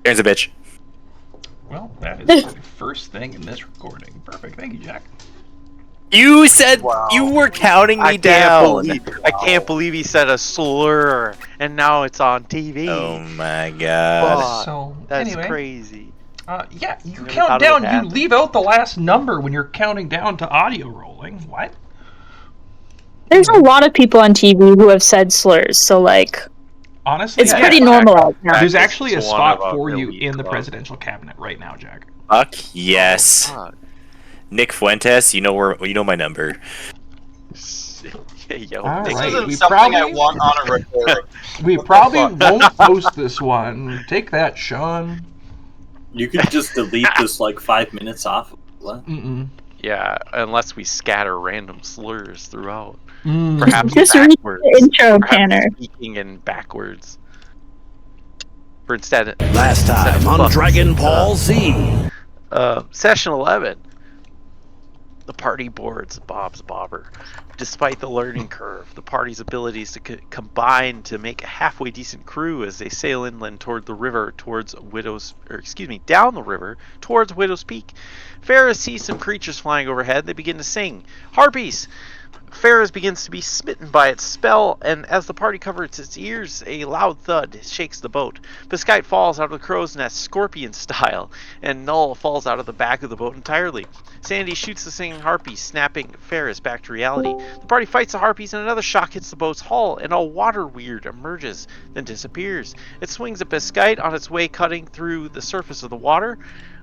Karen's a bitch. Well, that is the first thing in this recording. Perfect. Thank you, Jack. You said you were counting me down. I can't believe he said a slur, and now it's on TV. Oh my god. Fuck, So, that's anyway. crazy. Yeah, you Never count thought it would down. You happen. leave out the last number when you're counting down to audio rolling. What? There's a lot of people on TV who have said slurs, so like Honestly, it's yeah, pretty normalized now. There's actually a It's one spot of a for you elite in the club. presidential cabinet right now, Jack. Fuck yes. Oh, fuck. Nick Fuentes, you know my number. Yo, All Nick, right. This isn't we something probably- I want on a recording. We probably won't post this one. Take that, Sean. You could just delete this like 5 minutes off. What? Mm-mm. yeah, unless we scatter random slurs throughout. Mm. Perhaps Just read backwards. the intro, Perhaps Tanner. speaking in backwards. For instead, Last time instead of on bucks, Dragon Ball Z. Session 11. The party boards Bob's Bobber. Despite the learning curve, the party's abilities to combine to make a halfway decent crew as they sail inland toward the river down the river towards Widow's Peak. Ferris sees some creatures flying overhead. They begin to sing. Harpies! Ferris begins to be smitten by its spell, and as the party covers its ears, a loud thud shakes the boat. Biscite falls out of the crow's nest, scorpion style, and Null falls out of the back of the boat entirely. Sandy shoots the singing harpy, snapping Ferris back to reality. The party fights the harpies, and another shock hits the boat's hull, and a water weird emerges, then disappears. It swings at Biscite on its way cutting through the surface of the water.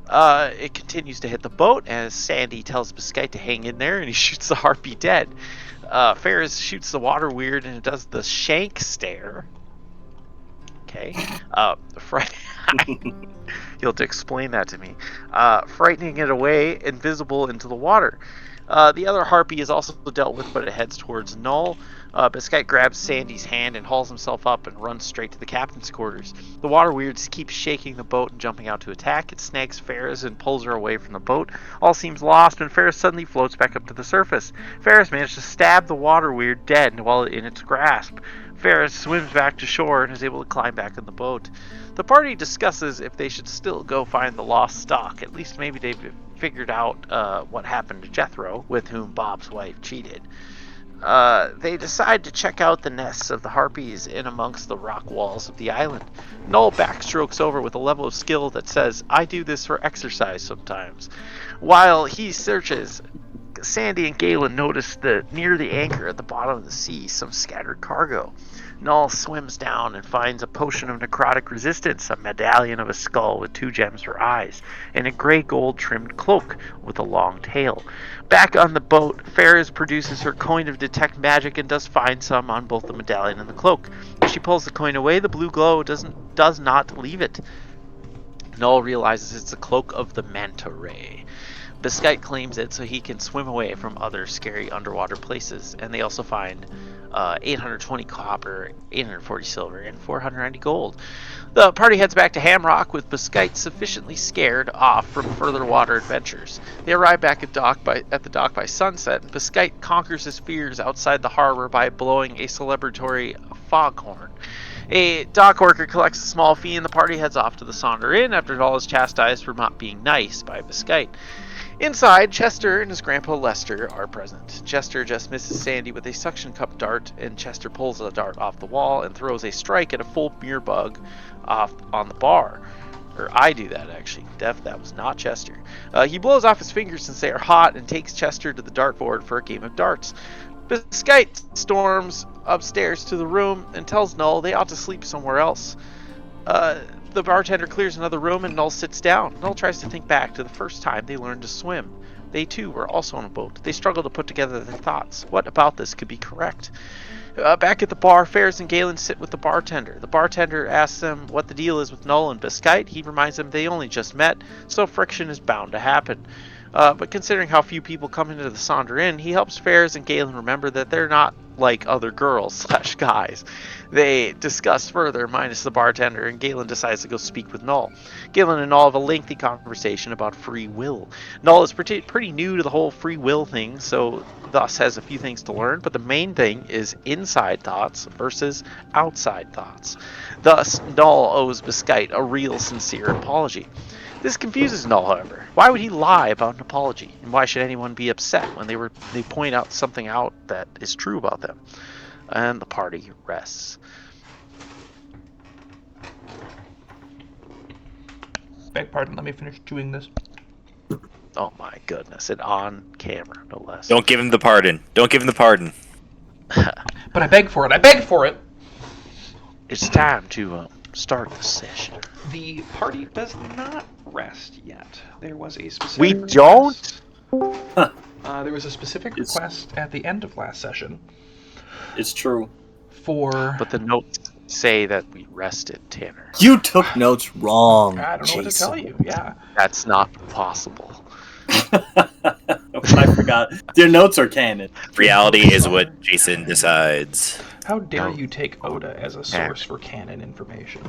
It continues to hit the boat as Sandy tells Biscite to hang in there, and he shoots the harpy dead. Ferris shoots the water weird, and it does the shank stare. Okay. You'll have to explain that to me. Frightening it away, invisible into the water. The other harpy is also dealt with, but it heads towards Null. Biscite grabs Sandy's hand and hauls himself up and runs straight to the captain's quarters. The water weirds keep shaking the boat and jumping out to attack. It snags Ferris and pulls her away from the boat. All seems lost when Ferris suddenly floats back up to the surface. Ferris manages to stab the water weird dead while in its grasp. Ferris swims back to shore and is able to climb back in the boat. The party discusses if they should still go find the lost stock. At least maybe they've figured out what happened to Jethro, with whom Bob's wife cheated. They decide to check out the nests of the harpies in amongst the rock walls of the island. Null backstrokes over with a level of skill that says, "I do this for exercise sometimes." While he searches, Sandy and Galen notice that near the anchor at the bottom of the sea some scattered cargo. Null swims down and finds a potion of necrotic resistance, a medallion of a skull with 2 gems for eyes, and a gray gold trimmed cloak with a long tail. Back on the boat, Ferris produces her coin of detect magic and does find some on both the medallion and the cloak. As she pulls the coin away, the blue glow does not leave it. Null realizes it's the cloak of the manta ray. Biscite claims it so he can swim away from other scary underwater places, and they also find 820 copper, 840 silver, and 490 gold. The party heads back to Hamrock with Biscite sufficiently scared off from further water adventures. They arrive back at the dock by sunset, and Biscite conquers his fears outside the harbor by blowing a celebratory foghorn. A dock worker collects a small fee, and the party heads off to the Sonder Inn after Null is chastised for not being nice by Biscite. Inside, Chester and his grandpa Lester are present. Chester just misses Sandy with a suction cup dart, and Chester pulls a dart off the wall and throws a strike at a full beer bug off on the bar. Or I do that, actually. That was not Chester. He blows off his fingers since they are hot and takes Chester to the dartboard for a game of darts. Biscite storms upstairs to the room and tells Null they ought to sleep somewhere else. The bartender clears another room and Null sits down. Null tries to think back to the first time they learned to swim. They too were also on a boat. They struggle to put together their thoughts. What about this could be correct? Back at the bar, Ferris and Galen sit with the bartender. The bartender asks them what the deal is with Null and Biscite. He reminds them they only just met, so friction is bound to happen. But considering how few people come into the Sonder Inn, he helps Ferris and Galen remember that they're not like other girls / guys. They discuss further, minus the bartender, and Galen decides to go speak with Null. Galen and Null have a lengthy conversation about free will. Null is pretty new to the whole free will thing, so thus has a few things to learn, but the main thing is inside thoughts versus outside thoughts. Thus, Null owes Biscite a real sincere apology. This confuses Null, however. Why would he lie about an apology? And why should anyone be upset when they point out something out that is true about them? And the party rests. Beg pardon, let me finish chewing this. Oh my goodness, and on camera, no less. Don't give him the pardon. Don't give him the pardon. But I beg for it. I beg for it. It's time to start the session. The party does not rest yet. There was a specific We request. don't? There was a specific request at the end of last session It's true. for... But the notes say that we rested, Tanner. You took notes wrong. I don't know what to tell you. Yeah. That's not possible. I forgot. Your notes are canon. Reality is what Jason decides. How dare No. you take Oda as a source for canon information?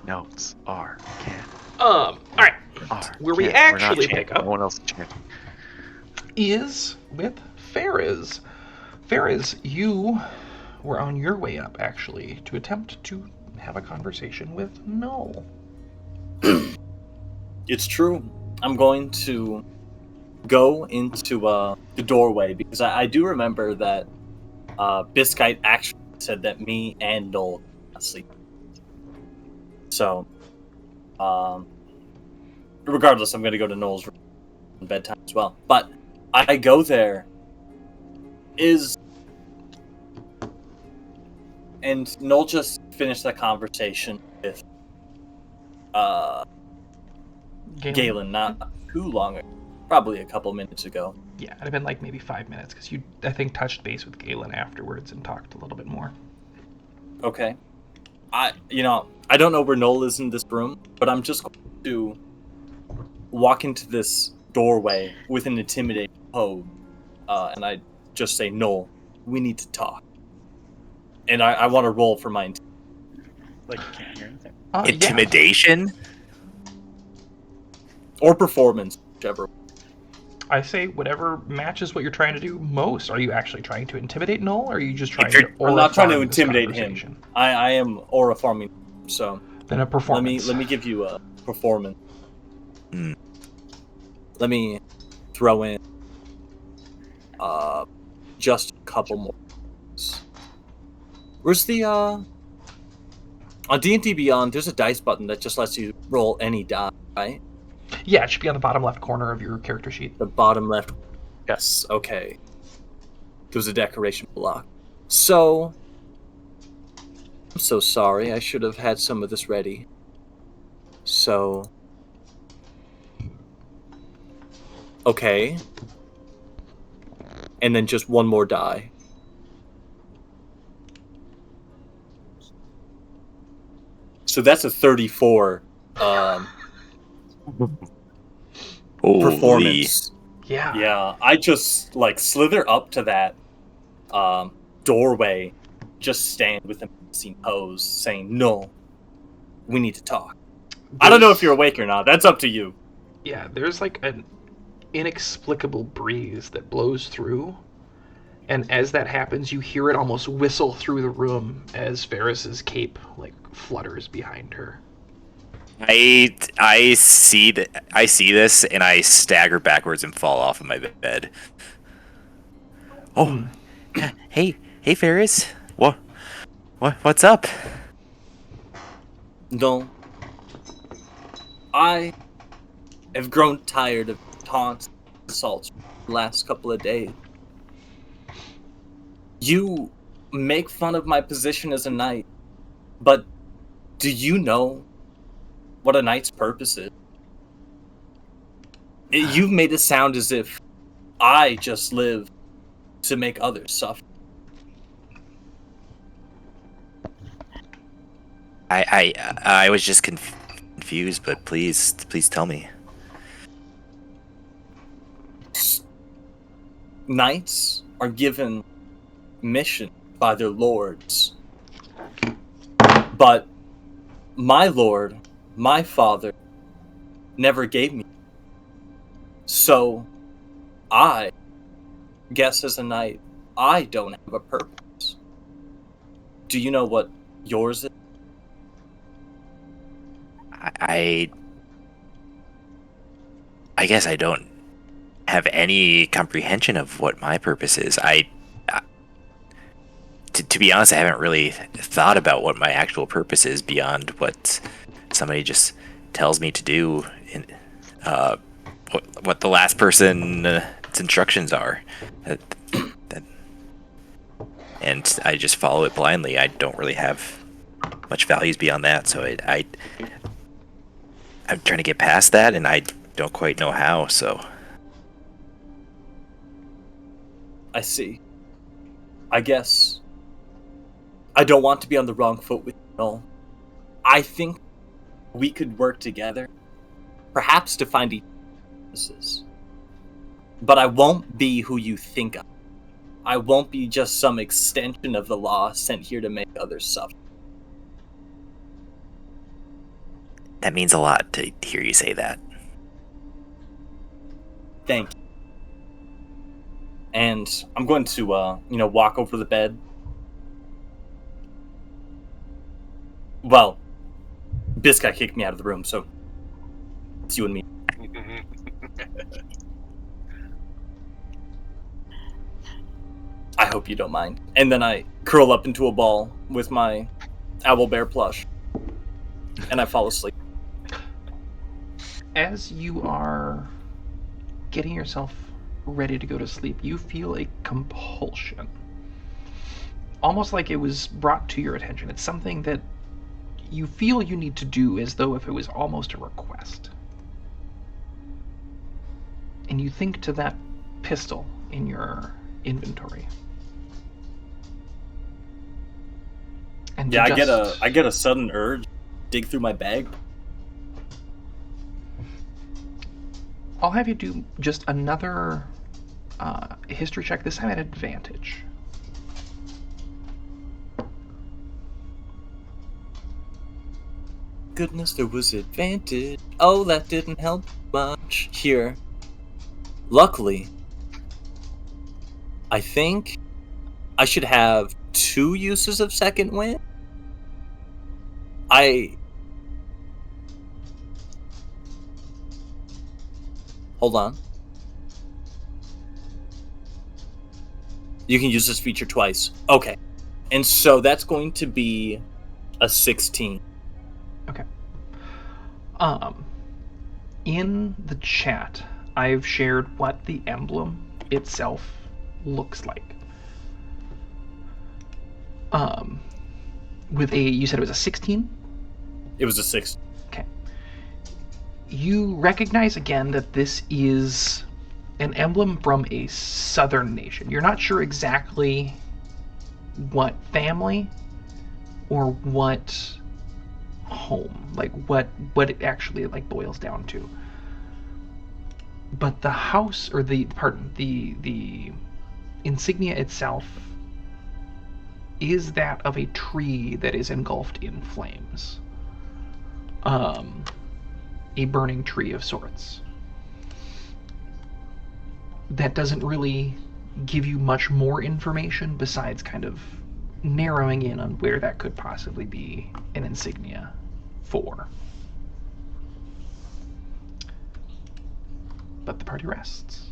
Notes are canon. Alright. Are Where we canon. We're not actually chanting. pick up No one else is chanting. is with Ferris. Ferris, you were on your way up, actually, to attempt to have a conversation with Null. It's true. I'm going to go into the doorway because I do remember that Biscite actually said that me and Noel are asleep. So, regardless, I'm going to go to Noel's room in bedtime as well. But I go there. And Noel just finished that conversation with Galen not too long ago. Probably a couple minutes ago. Yeah, it'd have been like maybe 5 minutes, because you, I think, touched base with Galen afterwards and talked a little bit more. Okay. I don't know where Noel is in this room, but I'm just going to walk into this doorway with an intimidating pose, and I just say, Noel, we need to talk. And I want to roll for my Like you can't hear anything. Yeah. Intimidation? or performance, whichever. I say whatever matches what you're trying to do most. Are you actually trying to intimidate Null, or are you just trying If you're- to I'm not trying to aura farm this intimidate him. conversation? I am aura farming, so Then a performance. let me give you a performance. Hmm. Let me throw in just a couple more. Where's the on D&D Beyond? There's a dice button that just lets you roll any die, right? Yeah, it should be on the bottom left corner of your character sheet. The bottom left. Yes. Okay. There's a decoration block. So I'm so sorry. I should have had some of this ready. So okay. And then just one more die. So that's a 34 Holy. performance. Yeah. Yeah, I just slither up to that doorway, just stand with a menacing pose, saying, "No, we need to talk." I don't know if you're awake or not. That's up to you. Yeah, there's like an inexplicable breeze that blows through, and as that happens, you hear it almost whistle through the room as Ferris's cape flutters behind her. I see this and I stagger backwards and fall off of my bed. Oh, hey Ferris, what's up? No, I have grown tired of taunts and insults the last couple of days. You make fun of my position as a knight, but do you know what a knight's purpose is? You've made it sound as if I just live to make others suffer. I was just confused, but please tell me. knights are given mission by their lords. But my lord, my father, never gave me. So, I guess as a knight, I don't have a purpose. Do you know what yours is? I guess I don't have any comprehension of what my purpose is. To be honest, I haven't really thought about what my actual purpose is beyond what somebody just tells me to do, in, what the last person's instructions are. And I just follow it blindly. I don't really have much values beyond that, so I'm trying to get past that, and I don't quite know how, so... I see. I guess I don't want to be on the wrong foot with you all. I think we could work together, perhaps to find each other's. But I won't be who you think I am. I won't be just some extension of the law sent here to make others suffer. That means a lot to hear you say that. Thank you. And I'm going to, walk over the bed. Well, Biscuit kicked me out of the room, so it's you and me. I hope you don't mind. And then I curl up into a ball with my Owlbear plush, and I fall asleep. As you are getting yourself ready to go to sleep, you feel a compulsion. Almost like it was brought to your attention. It's something that you feel you need to do, as though if it was almost a request. And you think to that pistol in your inventory. And Yeah, I get a sudden urge to dig through my bag. I'll have you do just another history check, this time at advantage. Goodness, there was advantage. Oh, that didn't help much. Here. Luckily, I think I should have 2 uses of second wind. Hold on. You can use this feature twice. Okay. And so that's going to be a 16. Okay. In the chat, I've shared what the emblem itself looks like. With you said it was a 16? It was a 6. Okay. You recognize again that this is an emblem from a southern nation. You're not sure exactly what family or what home, like what it actually like boils down to. But the house, or the insignia itself is that of a tree that is engulfed in flames. A burning tree of sorts. That doesn't really give you much more information besides kind of narrowing in on where that could possibly be an insignia for. But the party rests.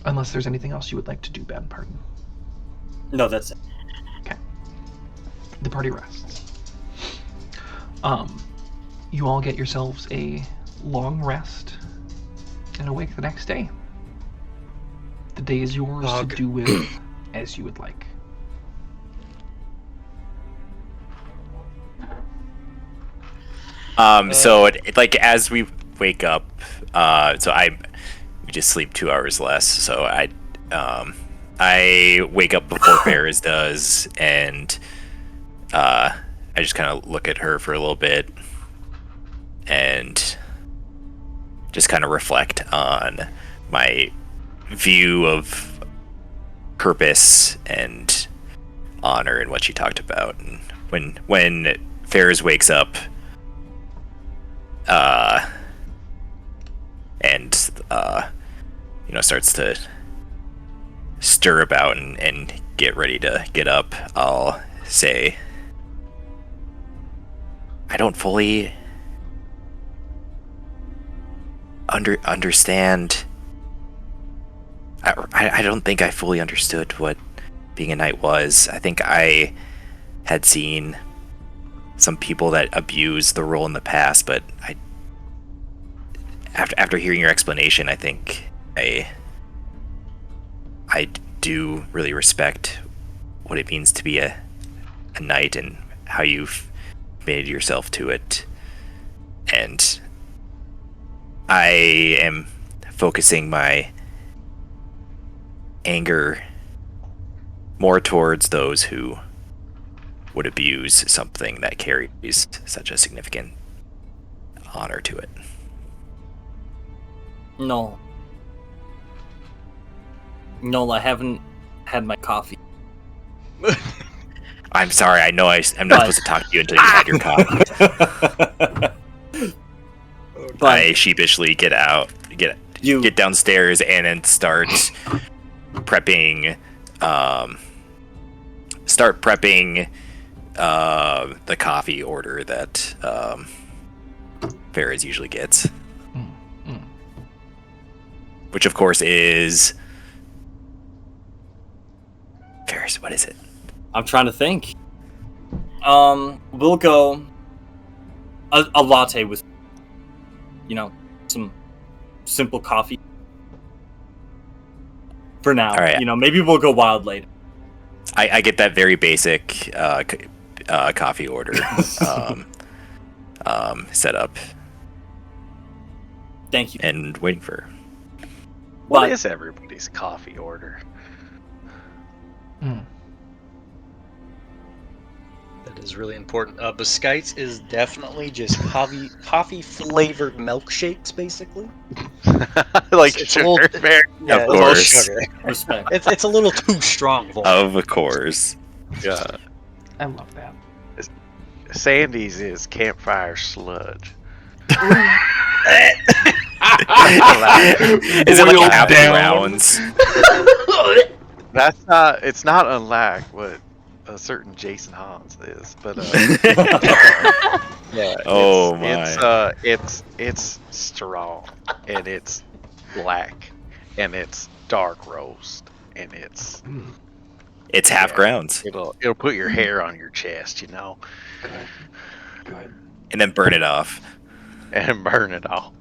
Unless there's anything else you would like to do, Ben, pardon. No, that's it. Okay. The party rests. You all get yourselves a long rest and awake the next day. The day is yours to do with as you would like. So like as we wake up, we just sleep 2 hours less. So I wake up before Ferris does, and I just kind of look at her for a little bit and just kind of reflect on my view of purpose and honor and what she talked about. And when Ferris wakes up, and starts to stir about and get ready to get up, I'll say, I don't fully understand. I don't think I fully understood what being a knight was. I think I had seen some people that abused the role in the past, but after hearing your explanation, I think I do really respect what it means to be a knight and how you've made yourself to it. And I am focusing my anger more towards those who would abuse something that carries such a significant honor to it. No, I haven't had my coffee. I'm sorry, I know I'm not supposed to talk to you until you had your coffee. I sheepishly get downstairs and then start prepping the coffee order that Ferris usually gets. Which of course is Ferris, what is it? I'm trying to think. We'll go a latte with, some simple coffee. For now, all right. Maybe we'll go wild later. I get that very basic coffee order set up. Thank you. And waiting for. What is everybody's coffee order? That is really important. Biscuits is definitely just coffee flavored milkshakes, basically. Like It's sugar a little- bear. Yeah, Of a little course. sugar. Respect. It's a little too strong for me. Of course. Yeah. I love that. Sandy's is campfire sludge. Is it like Boiled half down. rounds? That's not. It's not unlike what a certain Jason Hans is, but yeah. Oh It's strong, and it's black, and it's dark roast, and it's It's half grounds. it'll put your hair on your chest, Good. And then burn it off. and burn it off.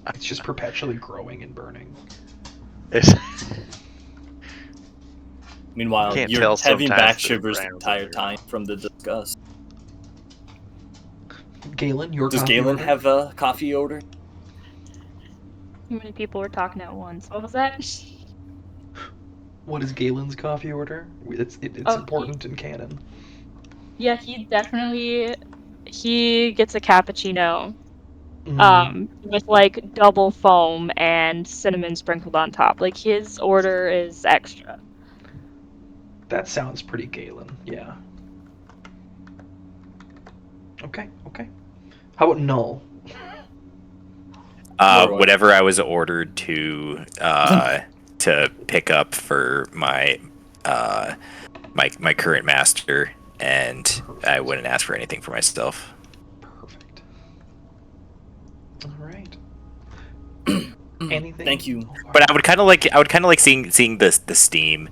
It's just perpetually growing and burning. It's, Meanwhile, Can't you're tell having sometimes back the shivers the rounds entire are- time from the disgust. Galen, your Does coffee Galen order? have a coffee order? Too many people were talking at once. What was that? What is Galen's coffee order? It's Oh, important in canon. Yeah, he gets a cappuccino, with like double foam and cinnamon sprinkled on top. Like his order is extra. That sounds pretty Galen. Yeah. Okay. How about Null? Whatever I was ordered to pick up for my my current master, and I wouldn't ask for anything for myself. Perfect. All right. Anything? Thank you. But I would kind of like seeing the steam,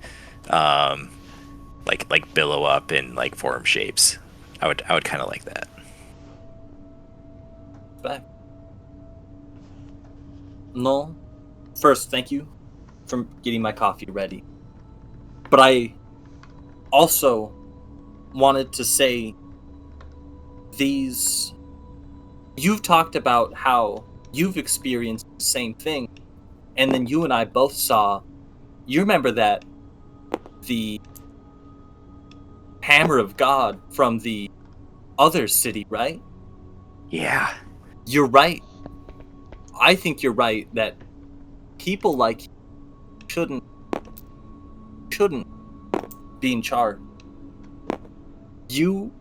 like billow up in like form shapes. I would kind of like that. Bye. No. First, thank you for getting my coffee ready. But I also wanted to say you've talked about how you've experienced the same thing, and then you and I both saw, you remember that the Hammer of God from the other city, right? Yeah. You're right. I think you're right that people like you shouldn't be in charge. You,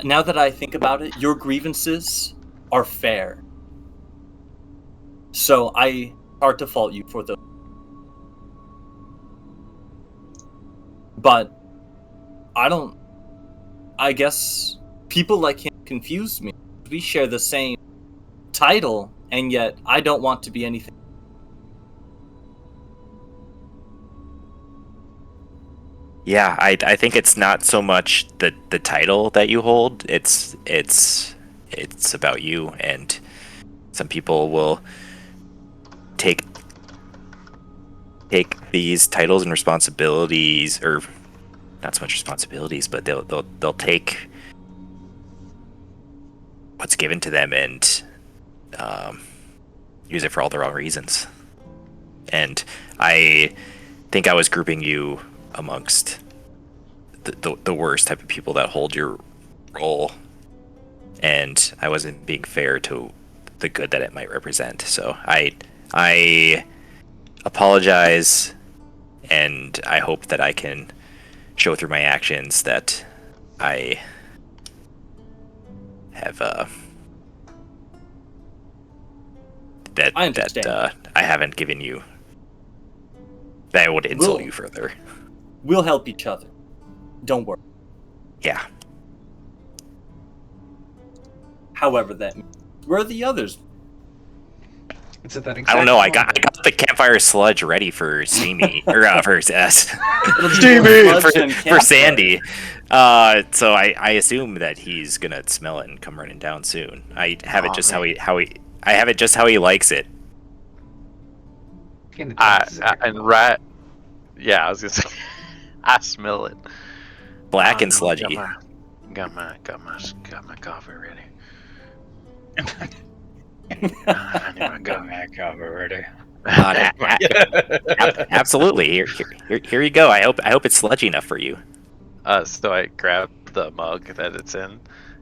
now that I think about it, your grievances are fair. So hard to fault you for those. But I guess people like him confuse me. We share the same title, and yet I don't want to be anything. Yeah, I think it's not so much the title that you hold. It's about you, and some people will take these titles and responsibilities, or not so much responsibilities, but they'll take what's given to them and use it for all the wrong reasons. And I think I was grouping you amongst the worst type of people that hold your role, and I wasn't being fair to the good that it might represent. So I apologize, and I hope that I can show through my actions that I have I understand. I haven't given you that would insult you further. We'll help each other. Don't worry. Yeah. However that means. Where are the others? It's at that I exact don't know. I moment. got the campfire sludge ready for Steamy or for Steamy! for Sandy. So I assume that he's gonna smell it and come running down soon. I have it just how he I have it just how he likes it. And it's exact And moment. right, yeah, I was gonna say, I smell it. Black Oh, and no, sludgy. Got my coffee ready. I need my coffee ready. Absolutely. Here you go. I hope it's sludgy enough for you. So I grab the mug that it's in,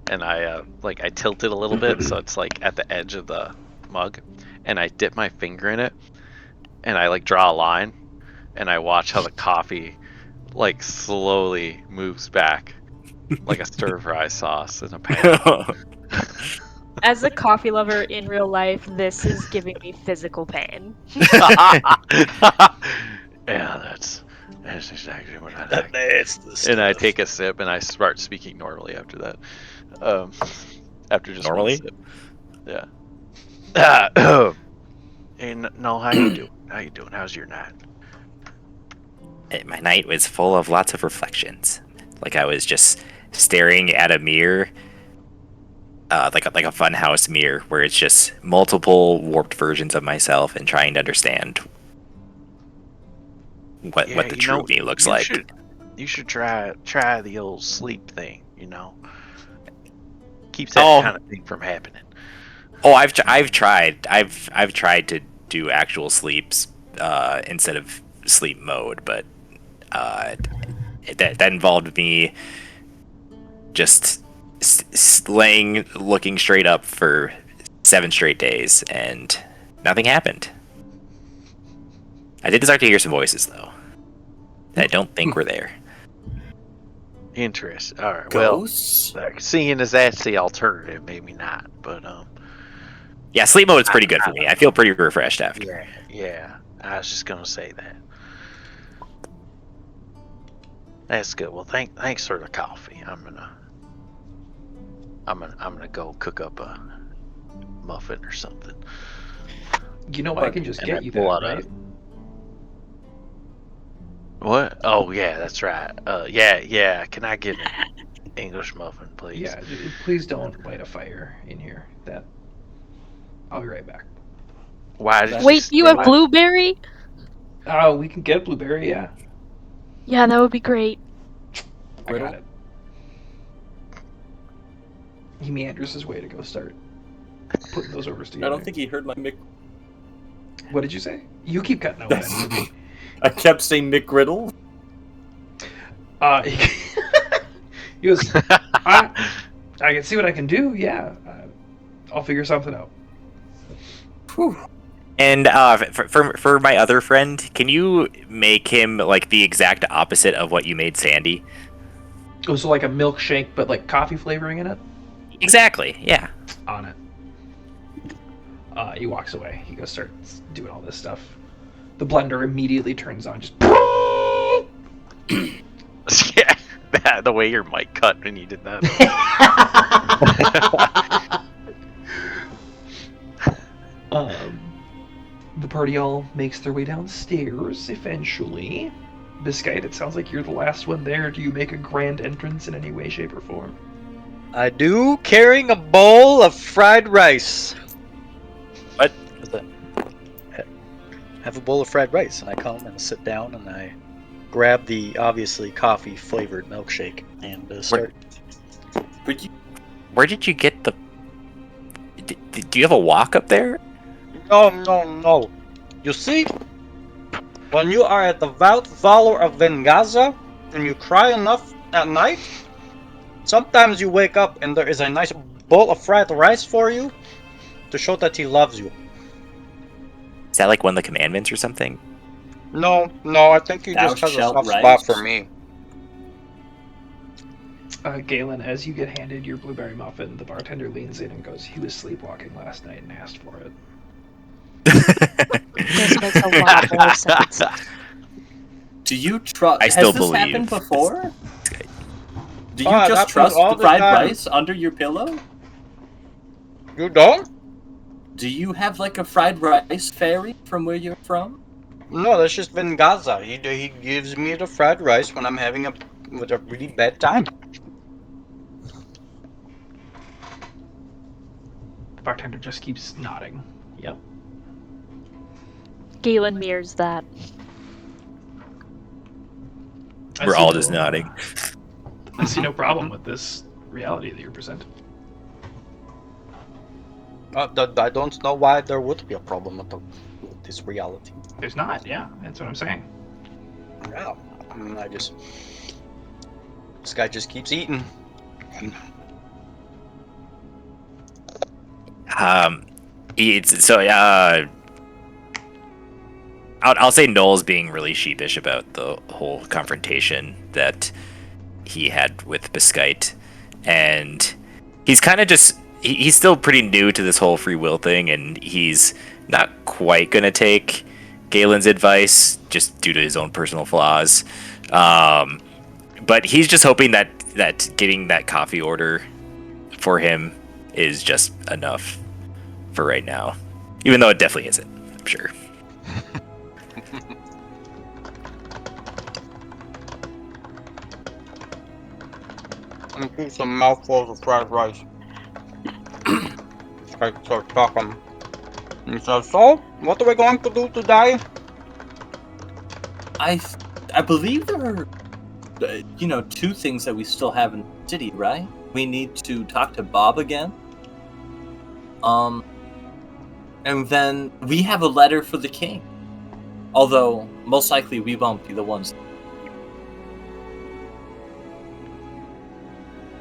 and I tilt it a little bit so it's like at the edge of the mug, and I dip my finger in it, and I draw a line, and I watch how the coffee slowly moves back like a stir fry sauce in a pan. As a coffee lover in real life, this is giving me physical pain. Yeah, that's exactly what I like. That's the stuff. And I take a sip and I start speaking normally after that. After just Normally? one sip. Yeah. Hey, no, how you doing? How you doing? How's your night? My night was full of lots of reflections. Like I was just staring at a mirror, like a funhouse mirror, where it's just multiple warped versions of myself, and trying to understand what the true me looks like. You should try the old sleep thing. Keeps that kind of thing from happening. Oh, I've tried. I've tried to do actual sleeps instead of sleep mode, but that involved me just laying, looking straight up for 7 straight days, and nothing happened. I did start to hear some voices though that I don't think were there. Interesting. All right. Ghosts? Well, seeing as that's the alternative, maybe not. But Yeah, sleep mode is pretty good for me. I feel pretty refreshed after. yeah. I was just gonna say that. That's good. Well, thanks for the coffee. I'm gonna go cook up a muffin or something. You know, I can just get you that, right? What? Oh yeah, that's right. Yeah. Can I get an English muffin, please? Yeah, please don't light a fire in here. I'll be right back. Why did Wait, you have blueberry? Oh, we can get blueberry, yeah. Yeah, that would be great. I got it. He meanders his way to go start putting those overs together. I don't think he heard my Mick. What did you say? You keep cutting out. I kept saying McGriddle. He goes, I can see what I can do, yeah. I'll figure something out. Whew. And for my other friend, can you make him like the exact opposite of what you made Sandy? Oh, so like a milkshake, but like coffee flavoring in it? Exactly. Yeah. On it. He walks away. He goes starts doing all this stuff. The blender immediately turns on. Just. Yeah, the way your mic cut when you did that. The party all makes their way downstairs eventually. Biscuit, it sounds like you're the last one there. Do you make a grand entrance in any way, shape, or form? I do, carrying a bowl of fried rice. What? Have a bowl of fried rice, and I come and sit down and I grab the obviously coffee flavored milkshake and start. Where did you get the? Do you have a walk up there? No. You see, when you are a devout follower of Vengaza and you cry enough at night, sometimes you wake up and there is a nice bowl of fried rice for you to show that he loves you. Is that like one of the commandments or something? No, I think he Thou just has a shalt soft rise. spot for me. Galen, as you get handed your blueberry muffin, the bartender leans in and goes, "He was sleepwalking last night and asked for it." This makes a lot more sense. Do you trust? I still Has this believe. happened before? Do you Oh, it just happens trust all the the fried time. rice under your pillow? You don't? Do you have like a fried rice fairy from where you're from? No, that's just Vengaza. He gives me the fried rice when I'm having a really bad time. The bartender just keeps nodding. Yep. Galen mirrors that. We're all just nodding. I see no problem with this reality that you're presenting. I don't know why there would be a problem with this reality. There's not, yeah. That's what I'm saying. Yeah, I mean, this guy just keeps eating. I'll say Noel's being really sheepish about the whole confrontation that he had with Biscuit, and he's kind of just he's still pretty new to this whole free will thing, and he's not quite gonna take Galen's advice just due to his own personal flaws. But he's just hoping that getting that coffee order for him is just enough for right now, even though it definitely isn't, I'm sure. And do some mouthfuls of fried rice. I start talking. He says, "So, what are we going to do today?" I believe there are, two things that we still have in the city, right? We need to talk to Bob again. And then we have a letter for the king. Although, most likely we won't be the ones.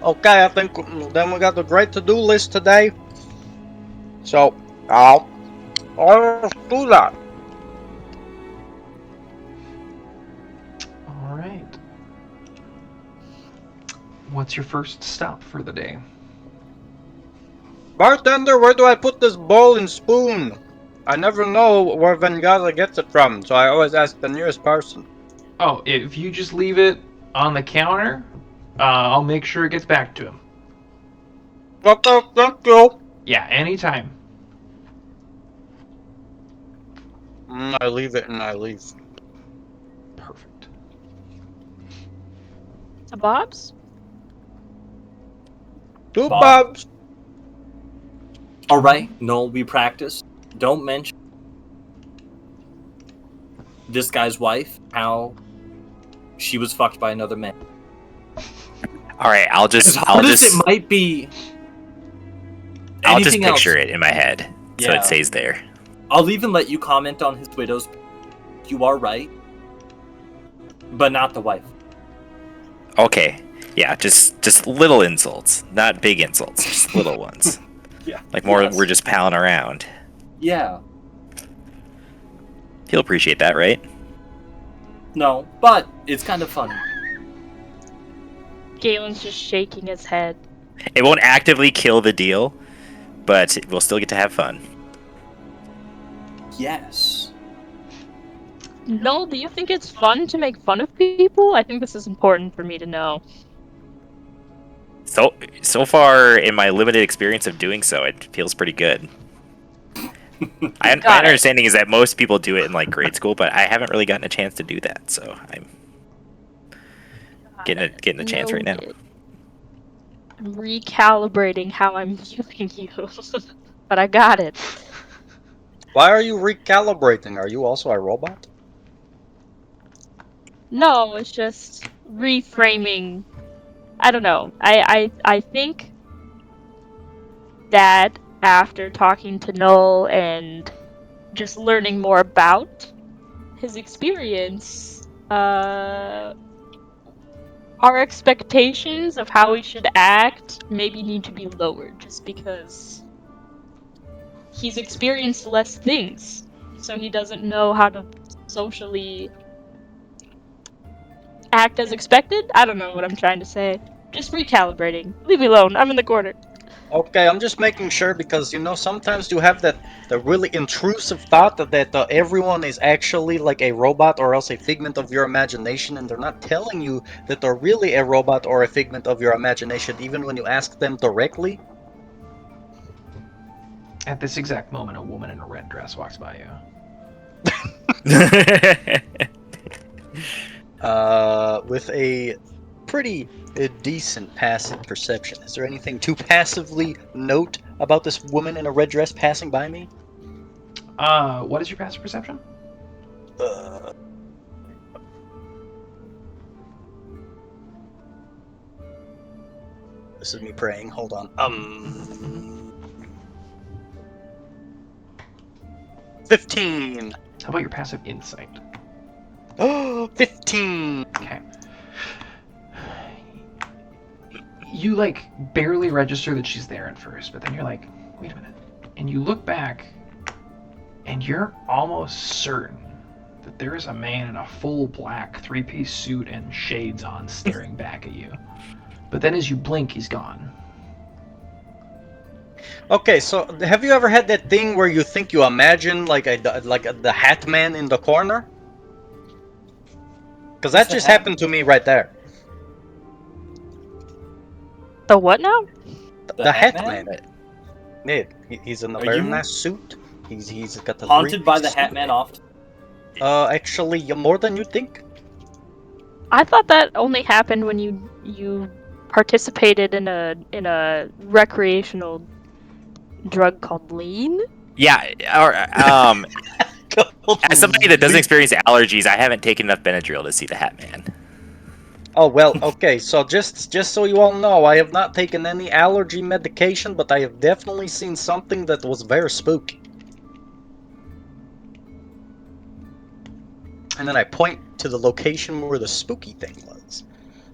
Okay, I think then we got a great to-do list today. So, let's do that. All right. What's your first stop for the day? Bartender, where do I put this bowl and spoon? I never know where Vengaza gets it from, so I always ask the nearest person. Oh, if you just leave it on the counter, I'll make sure it gets back to him. Okay, thank you. Yeah, anytime. I leave it and I leave. Perfect. To Bob's? Two Bob. Bobs. All right, Noel, we practice. Don't mention this guy's wife, how she was fucked by another man. All right, I'll As just it might be. Anything picture else, it in my head so Yeah. it stays there. I'll even let you comment on his widow's. You are right, but not the wife. Okay, yeah, just little insults, not big insults, just little ones. Yeah. Like more, Yes. we're just palling around. Yeah. He'll appreciate that, right? No, but it's kind of fun. Galen's just shaking his head. It won't actively kill the deal, but we'll still get to have fun. Yes. No, do you think it's fun to make fun of people? I think this is important for me to know. So far, in my limited experience of doing so, it feels pretty good. My understanding is that most people do it in like grade school, but I haven't really gotten a chance to do that, so I'm getting a chance right now. I'm recalibrating how I'm viewing you, but I got it. Why are you recalibrating? Are you also a robot? No, it's just reframing. I don't know. I think that after talking to Null and just learning more about his experience, our expectations of how we should act maybe need to be lowered, just because he's experienced less things, so he doesn't know how to socially act as expected? I don't know what I'm trying to say. Just recalibrating. Leave me alone. I'm in the corner. Okay, I'm just making sure because, sometimes you have the really intrusive thought that everyone is actually like a robot or else a figment of your imagination, and they're not telling you that they're really a robot or a figment of your imagination even when you ask them directly. At this exact moment, a woman in a red dress walks by you. With a pretty decent passive perception. Is there anything to passively note about this woman in a red dress passing by me? What is your passive perception? This is me praying. Hold on. 15. How about your passive insight? Oh, 15. Okay. You barely register that she's there at first, but then you're like, wait a minute. And you look back and you're almost certain that there is a man in a full black 3-piece suit and shades on staring back at you. But then as you blink, he's gone. Okay, so have you ever had that thing where you think you imagine the Hat Man in the corner? Because that just happened to me right there. The what now? The Hat Man. Yeah, he's in a Are very you nice suit. He's got the haunted by the suit. Hat Man often? Actually, more than you think. I thought that only happened when you participated in a recreational drug called lean. Yeah, or as somebody that doesn't experience allergies, I haven't taken enough Benadryl to see the Hat Man. Oh, well, okay, so just so you all know, I have not taken any allergy medication, but I have definitely seen something that was very spooky. And then I point to the location where the spooky thing was.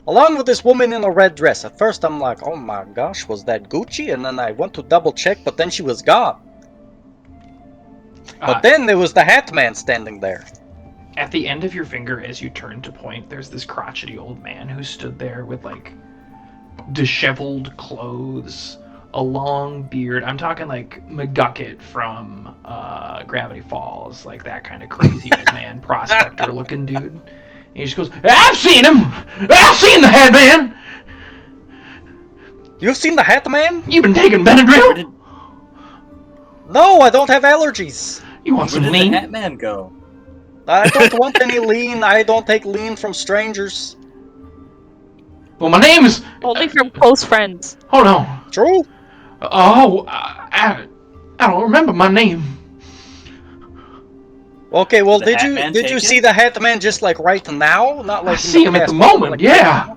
Along with this woman in a red dress. At first I'm like, oh my gosh, was that Gucci? And then I went to double check, but then she was gone. But then there was the Hat Man standing there. At the end of your finger, as you turn to point, there's this crotchety old man who stood there with disheveled clothes, a long beard. I'm talking like McGucket from Gravity Falls, like that kind of crazy old man, prospector looking dude. And he just goes, I've seen him! I've seen the Hat Man! You've seen the Hat Man? You've been taking Benadryl? No, I don't have allergies. You want Where some did lean? the Hat Man go? I don't want any lean. I don't take lean from strangers. Well, my name is... Only from close friends. Hold on. True. Oh, I don't remember my name. Okay, well, The did Hat you Man did you take see it? the Hat Man just right now? Not like I see him at past the month, moment, yeah.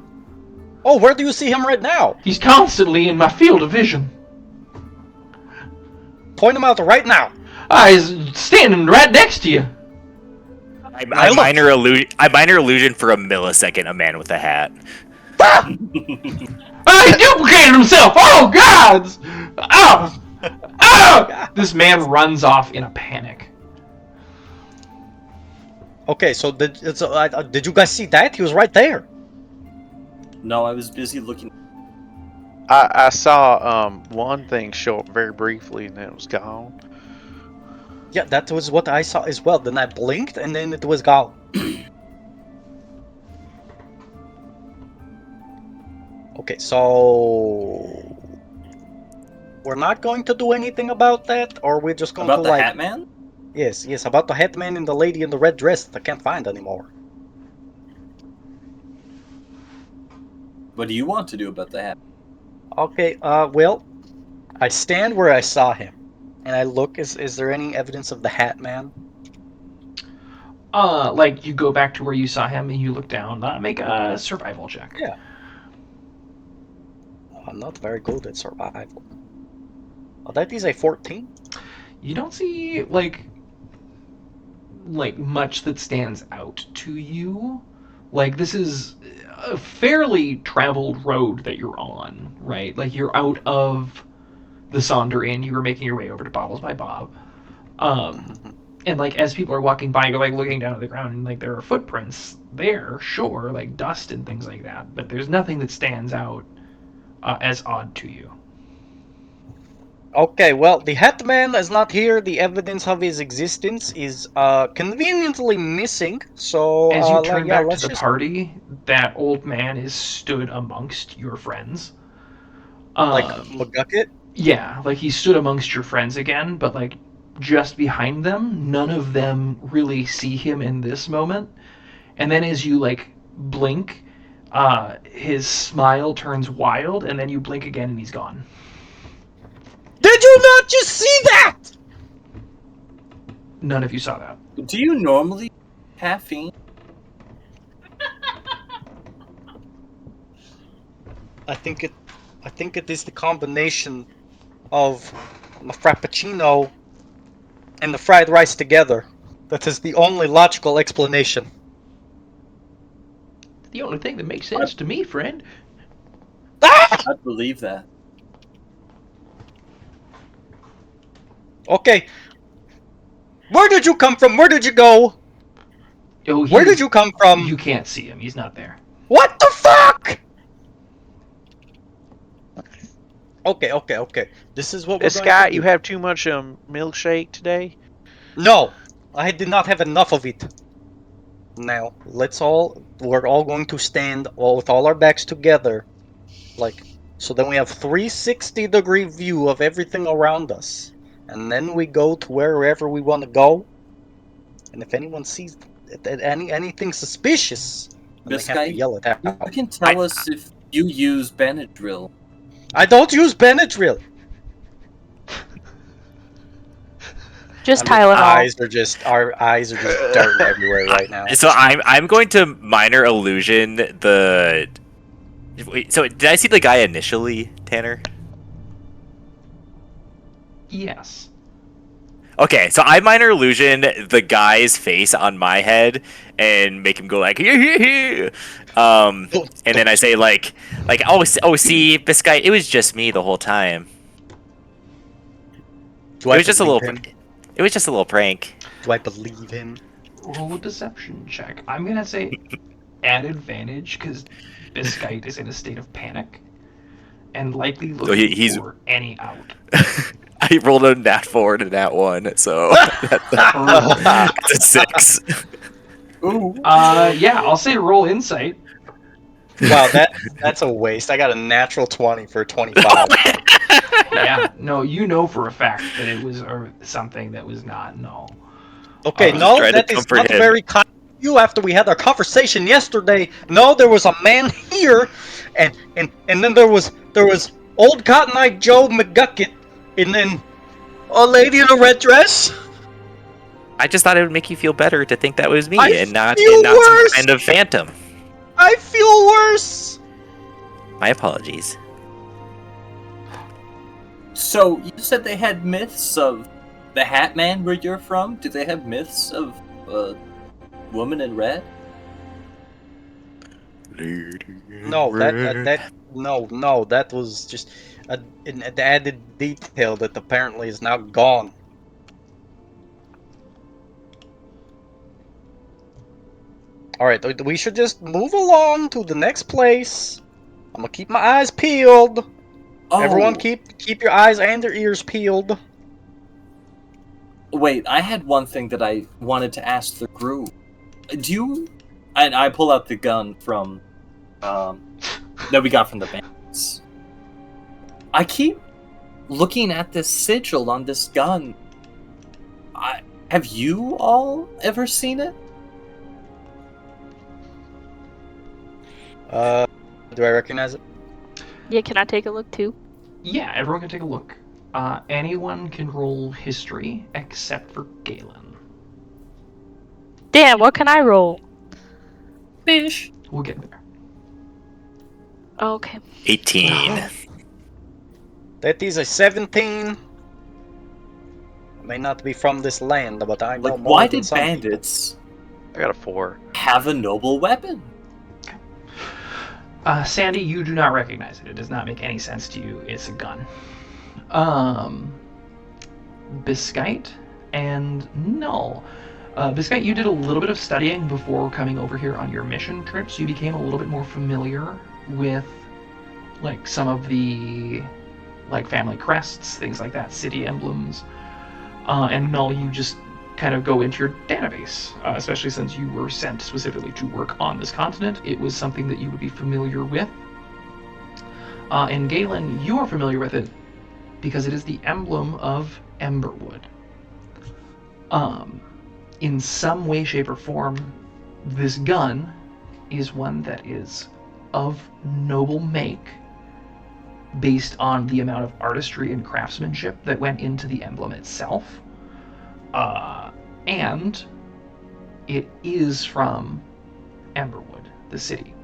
Oh, where do you see him right now? He's constantly in my field of vision. Point him out right now. He's standing right next to you. I minor illusion for a millisecond. A man with a hat. He duplicated himself! Oh, God! Oh! This man runs off in a panic. Okay, so did you guys see that? He was right there. No, I was busy looking. I saw one thing show up very briefly and then it was gone. Yeah, that was what I saw as well. Then I blinked and then it was gone. Okay, so we're not going to do anything about that, or we're just going About to the like Hat Man? yes, about the Hatman and the lady in the red dress that I can't find anymore. What do you want to do about the Hat? Okay, well, I stand where I saw him, and I look. Is there any evidence of the Hat Man? Like you go back to where you saw him and you look down. Make a survival check. Yeah. I'm not very good at survival. Oh, that is a 14. You don't see like much that stands out to you. Like this is a fairly traveled road that you're on, right? Like you're out of the Sonder Inn. You were making your way over to Bobbles by Bob. And like as people are walking by, you're like looking down at the ground, and like there are footprints there, sure, like dust and things like that. But there's nothing that stands out as odd to you. Okay, well, the Hatman is not here. The evidence of his existence is conveniently missing. So As you turn back let's to the just party, that old man is stood amongst your friends. like McGucket. Yeah, like he stood amongst your friends again, but like just behind them, none of them really see him in this moment. And then as you like blink, his smile turns wild, and then you blink again and he's gone. Did you not just see that? None of you saw that. Do you normally caffeine? I think it is the combination of my frappuccino and the fried rice together. That is the only logical explanation. The only thing that makes sense to me, friend. Ah! I believe that. Okay. Where did you come from? Where did you go? Oh, Where did you come from? You can't see him. He's not there. What the fuck? Okay. This is what we're going Scott, to you do. have too much milkshake today? No, I did not have enough of it. Now, we're all going to stand with all our backs together. So then we have 360-degree view of everything around us. And then we go to wherever we want to go. And if anyone sees anything suspicious, then This they have to guy, yell it out. you can tell us if you use Benadryl. I don't use Benadryl. Just Our Tylenol. eyes are just darting everywhere right now. So I'm going to minor illusion the. Wait, so did I see the guy initially, Tanner? Yes. Okay, so I minor illusion the guy's face on my head and make him go like, and then I say like, see, this guy, it was just me the whole time. Do I It was just a believe little. him? It was just a little prank. Do I believe him? Roll a deception check. I'm gonna say at advantage because Biscite is in a state of panic and likely looking he's- for any out. I rolled a nat 4 and a nat 1, so that's a 6. Ooh. Yeah, I'll say roll insight. Wow, that's a waste. I got a natural 20 for 25. Yeah, no, you know for a fact that it was something that was not. No. Okay, I was no, trying to that is comfort not him. very kind of you after we had our conversation yesterday. No, there was a man here, and then there was old Cotton Eye Joe McGucket, and then a lady in a red dress. I just thought it would make you feel better to think that was me I and not feel some worse. kind of phantom. I feel worse. My apologies. So you said they had myths of the Hat Man where you're from? Do they have myths of woman in red? No, that was just an added detail that apparently is now gone. Alright, we should just move along to the next place. I'm gonna keep my eyes peeled. Oh, Everyone keep your eyes and your ears peeled. wait, I had one thing that I wanted to ask the group. Do you... I pull out the gun from... that we got from the bandits. I keep looking at this sigil on this gun. Have you all ever seen it? Do I recognize it? Yeah, can I take a look too? Yeah, everyone can take a look. Anyone can roll history except for Galen. Damn, what can I roll? Fish. We'll get there. Okay. 18. That is a 17. I may not be from this land, but I know Like, more why than did some people. bandits I got a 4. have a noble weapon? Sandy, you do not recognize it. It does not make any sense to you. It's a gun. Biscite and Null. Biscite, you did a little bit of studying before coming over here on your mission trip, so you became a little bit more familiar with, like, some of the, like, family crests, things like that, city emblems. And Null, you just kind of go into your database, especially since you were sent specifically to work on this continent. It was something that you would be familiar with. And Galen, you are familiar with it because it is the emblem of Emberwood. In some way, shape, or form, this gun is one that is of noble make, based on the amount of artistry and craftsmanship that went into the emblem itself. And it is from Emberwood, the city.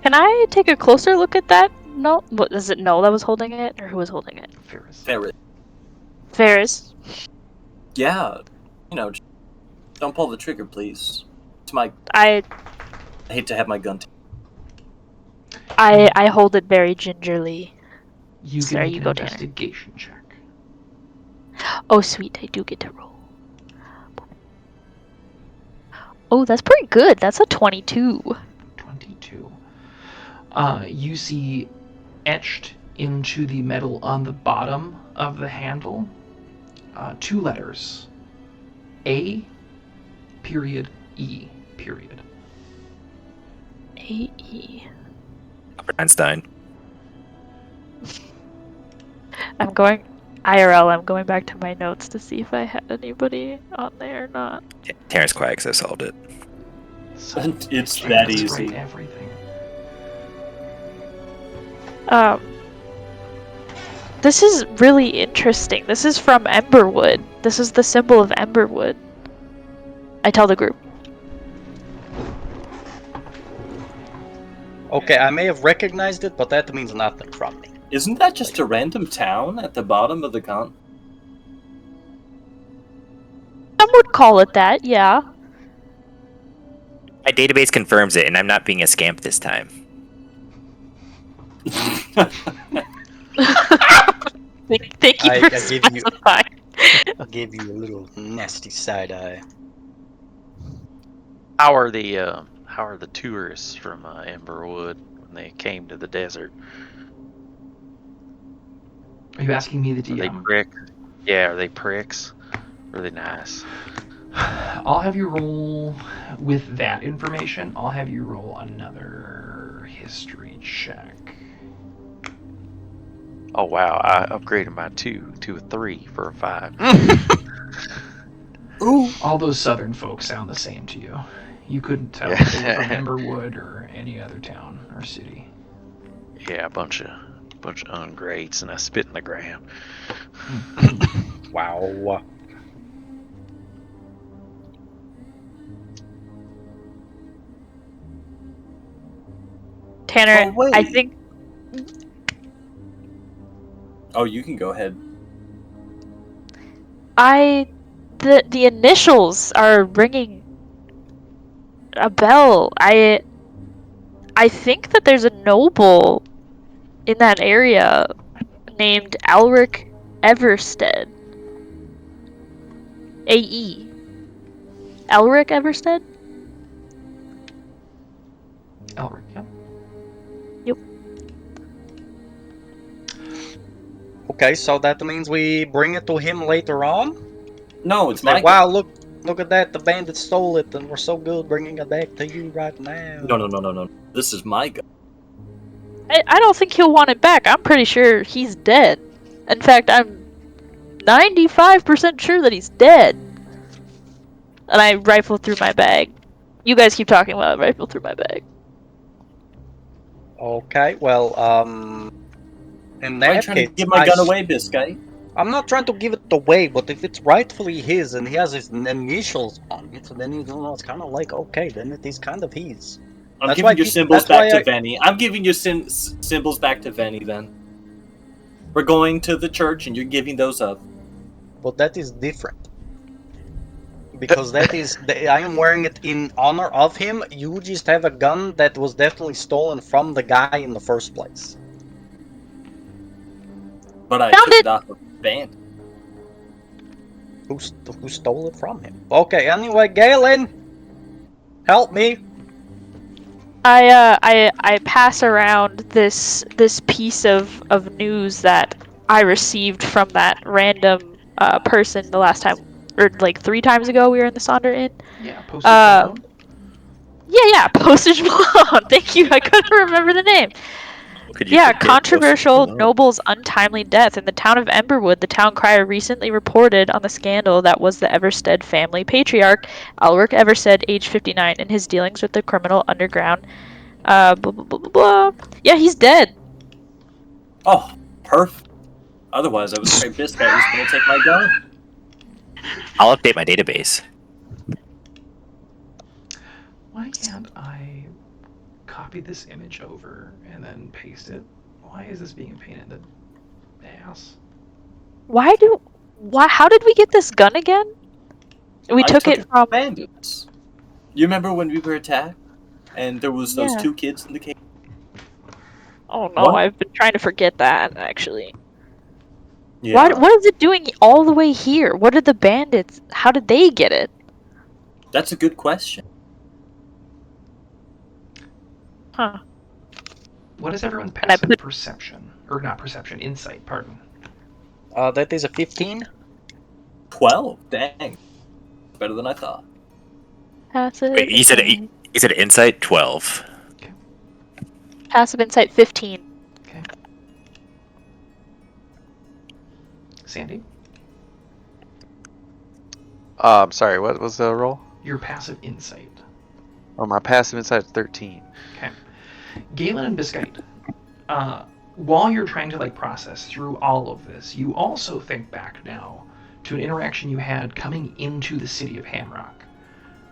Can I take a closer look at that? No, what is it? No, that was holding it, or who was holding it? Ferris. Ferret. Ferris. Yeah, just don't pull the trigger, please. I hate to have my gun. I hold it very gingerly. You can Sorry, make you an go, Tanner. investigation check. Oh, sweet, I do get to roll. Oh, that's pretty good. That's a 22. 22. You see etched into the metal on the bottom of the handle 2 letters. A period E period. A-E. Albert Einstein. I'm going IRL. I'm going back to my notes to see if I had anybody on there or not. Terrence Quaggs have solved it. So It's that let's easy. write everything. This is really interesting. This is from Emberwood. This is the symbol of Emberwood. I tell the group. Okay, I may have recognized it, but that means nothing from me. Isn't that just a random town at the bottom of the continent? Some would call it that, yeah. My database confirms it, and I'm not being a scamp this time. Thank you I for give you- specifying. I'll give you a little nasty side eye. How are the tourists from Emberwood when they came to the desert? Are you asking me the Are they DM? Yeah, are they pricks? Or are they nice? I'll have you roll with that information. I'll have you roll another history check. Oh wow, I upgraded my 2 to a 3 for a 5. Ooh. All those southern folks sound the same to you. You couldn't tell Yeah. if they were from Emberwood or any other town or city. Yeah, a bunch of ungrades, and I spit in the ground. Wow. Tanner, Oh, wait. I think Oh, you can go ahead. the initials are ringing a bell. I think that there's a noble in that area named Alric Everstead. AE. Elric Everstead? Elric, yeah. Okay, so that means we bring it to him later on? No, it's Say, my wow, gun. look at that, the bandit stole it, and we're so good bringing it back to you right now. No. This is my gun. I don't think he'll want it back. I'm pretty sure he's dead. In fact, I'm 95% sure that he's dead. And I rifle through my bag. You guys keep talking while I rifle through my bag. Okay, well, in I'm that trying case, to give my gun away, Biscay. I'm not trying to give it away, but if it's rightfully his and he has his initials on it, then it's kind of like, okay, then it is kind of his. I'm That's giving why your he- symbols that's why back to I- Venny. I'm giving your symbols back to Venny then. We're going to the church and you're giving those up. But that is different. Because that is, I am wearing it in honor of him. You just have a gun that was definitely stolen from the guy in the first place. But I Found took it! it off of the band. Who stole it from him? Okay, anyway, Galen, help me. I pass around this piece of news that I received from that random person the last time, or like 3 times ago we were in the Sonder Inn. Yeah, postage Uh, Malone. Yeah, Postage Malone. Thank you. I couldn't remember the name. Could you Yeah, forget controversial Postage Malone? noble's untimely death. In the town of Emberwood, the town crier recently reported on the scandal that was the Everstead family patriarch, Alric Everstead, age 59, and his dealings with the criminal underground. Blah, blah, blah, blah, blah. Yeah, he's dead. Oh, perfect. Otherwise, I was afraid Biscay was going to take my gun. I'll update my database. Why can't I copy this image over and then paste it? Why is this being a pain in the ass? How did we get this gun again? We I took it from... bandits. You remember when we were attacked? And there was those Yeah. 2 kids in the cave? Oh no, What? I've been trying to forget that, actually. Yeah. What is it doing all the way here? What did the bandits... How did they get it? That's a good question. Huh. What is everyone's And I passive put- perception? Or not perception, insight, pardon. That is a 15. 12? Dang. Better than I thought. Passive... Wait, he said insight 12. Passive insight 15. Okay. Sandy, I'm sorry, what was the roll? your passive insight. Oh, my passive insight is 13. Okay. Galen and Biscite, while you're trying to process through all of this, you also think back now to an interaction you had coming into the city of Hamrock,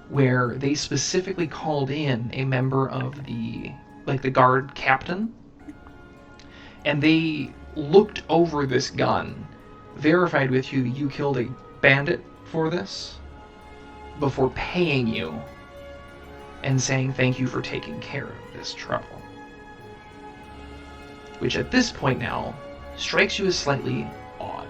where they specifically called in a member of the guard captain, and they looked over this gun, verified with you killed a bandit for this, before paying you and saying thank you for taking care of this trouble. Which at this point now strikes you as slightly odd.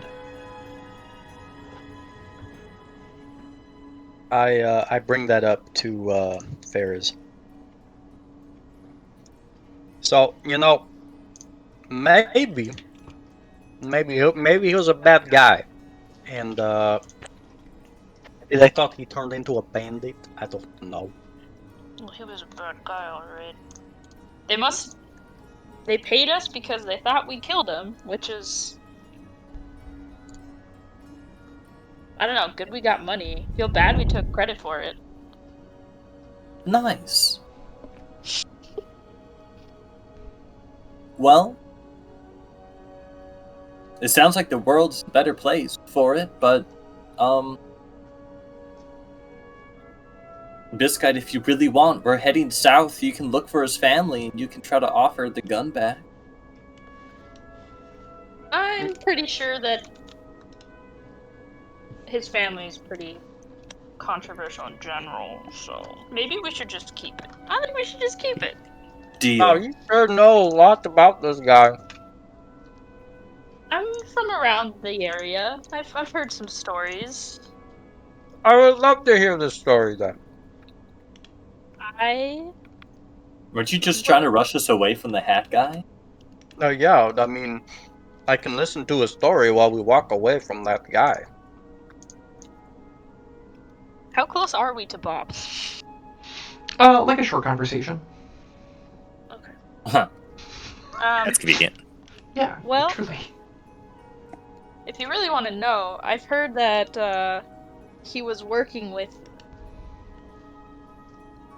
I bring that up to Ferris. So, maybe he was a bad guy, and I thought he turned into a bandit. I don't know. Well, he was a bad guy, alright. They paid us because they thought we killed him, which is... I don't know, good we got money. Feel bad we took credit for it. Nice. Well, it sounds like the world's a better place for it, but, Biscite, if you really want, we're heading south. You can look for his family, and you can try to offer the gun back. I'm pretty sure that his family's pretty controversial in general, so maybe we should just keep it. I think we should just keep it. Deal. Oh, you sure know a lot about this guy. I'm from around the area. I've heard some stories. I would love to hear this story then. Weren't you just trying to rush us away from the hat guy? Yeah, I mean, I can listen to a story while we walk away from that guy. How close are we to Bob? Like a short conversation. Okay. Huh. That's convenient. Yeah. Well- Truly. If you really want to know, I've heard that he was working with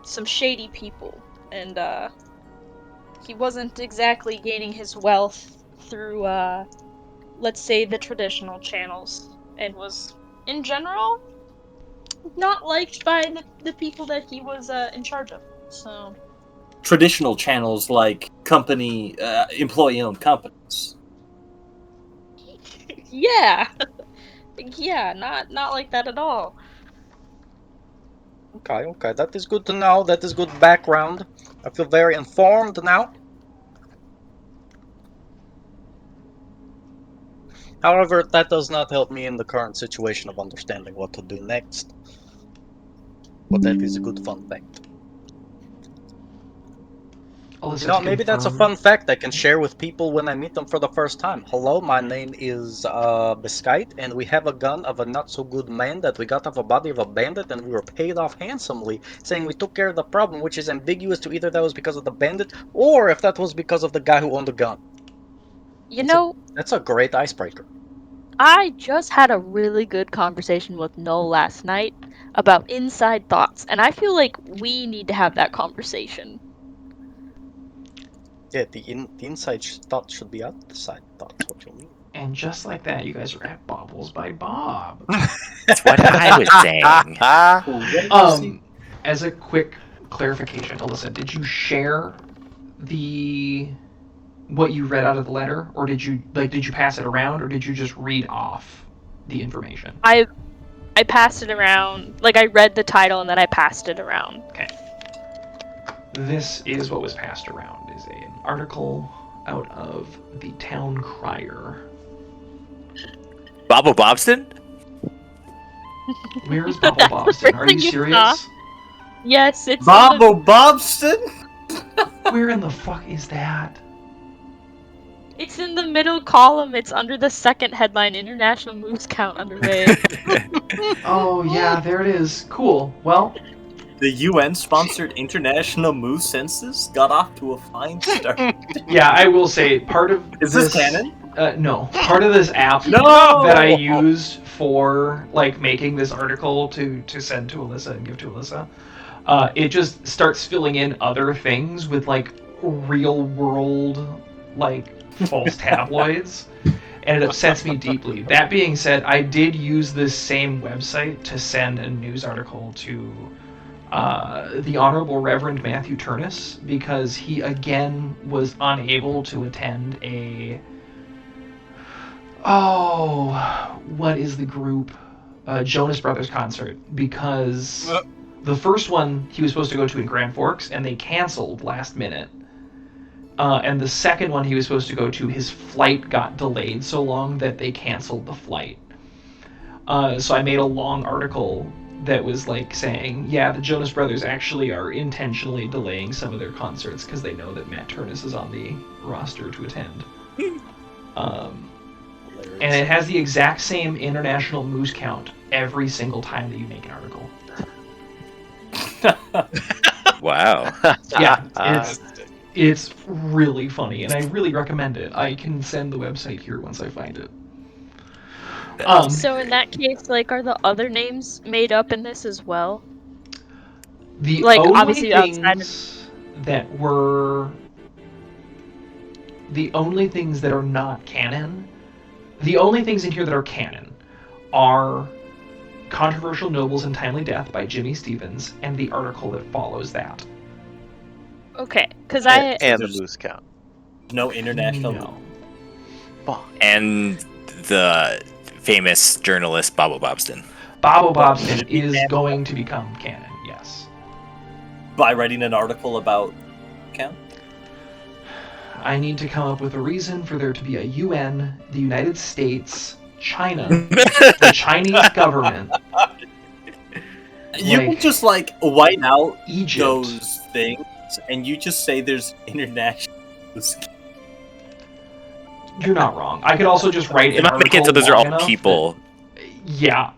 some shady people, and he wasn't exactly gaining his wealth through, let's say, the traditional channels, and was, in general, not liked by the people that he was in charge of. So, Traditional channels like company, employee-owned companies. yeah, yeah, not like that at all. Okay, that is good to know. That is good background. I feel very informed now. However, that does not help me in the current situation of understanding what to do next. But that is a good fun fact. Alyssa, You know, to maybe that's a confirm- fun fact I can share with people when I meet them for the first time. Hello, my name is Biscite, and we have a gun of a not-so-good man that we got off a body of a bandit, and we were paid off handsomely, saying we took care of the problem, which is ambiguous to either that was because of the bandit, or if that was because of the guy who owned the gun. You know, That's a great icebreaker. I just had a really good conversation with Noel last night about inside thoughts, and I feel like we need to have that conversation. Yeah, the inside thought should be outside thoughts, what you mean. And just like that, you guys are at Bobbles by Bob. That's what I was saying. As a quick clarification, Alyssa, did you share what you read out of the letter, or did you pass it around, or did you just read off the information? I passed it around, like I read the title and then I passed it around. Okay. This is what was passed around, is an article out of the Town Crier. Bobo Bobston? Where is Bobble Bobston? Are you serious? Yes, it's Bobo Bobston? Where in the fuck is that? It's in the middle column. It's under the second headline, International Moose Count underway. Oh yeah, there it is. Cool. Well, The UN-sponsored International Moose Census got off to a fine start. yeah, I will say part of Is this canon? No, part of this app No! that I use for like making this article to send to Alyssa and give to Alyssa, it just starts filling in other things with like real world like false tabloids, and it upsets me deeply. That being said, I did use this same website to send a news article to the Honorable Reverend Matthew Turnus, because he again was unable to attend what is the group? Jonas Brothers concert, because the first one he was supposed to go to in Grand Forks and they canceled last minute. And the second one he was supposed to go to, his flight got delayed so long that they canceled the flight. So I made a long article that was like saying, yeah, the Jonas Brothers actually are intentionally delaying some of their concerts because they know that Matt Turnus is on the roster to attend. And it has the exact same international moose count every single time that you make an article. Wow. Yeah, it's really funny, and I really recommend it. I can send the website here once I find it. So in that case, like, are the other names made up in this as well? The like, only obviously outside things that were the only things that are not canon, the only things in here that are canon are Controversial Nobles and Timely Death by Jimmy Stevens and the article that follows that. Okay, because And the moose count. No international. No. And the famous journalist Bobo Bobston. Bobo Bobston is going to become canon, yes. By writing an article about count? I need to come up with a reason for there to be a UN, the United States, China, the Chinese government, You Like- can just like white out Egypt. those things, and you just say there's international. You're not wrong. I could also just write They an might make it so article those are long all enough people. that- yeah.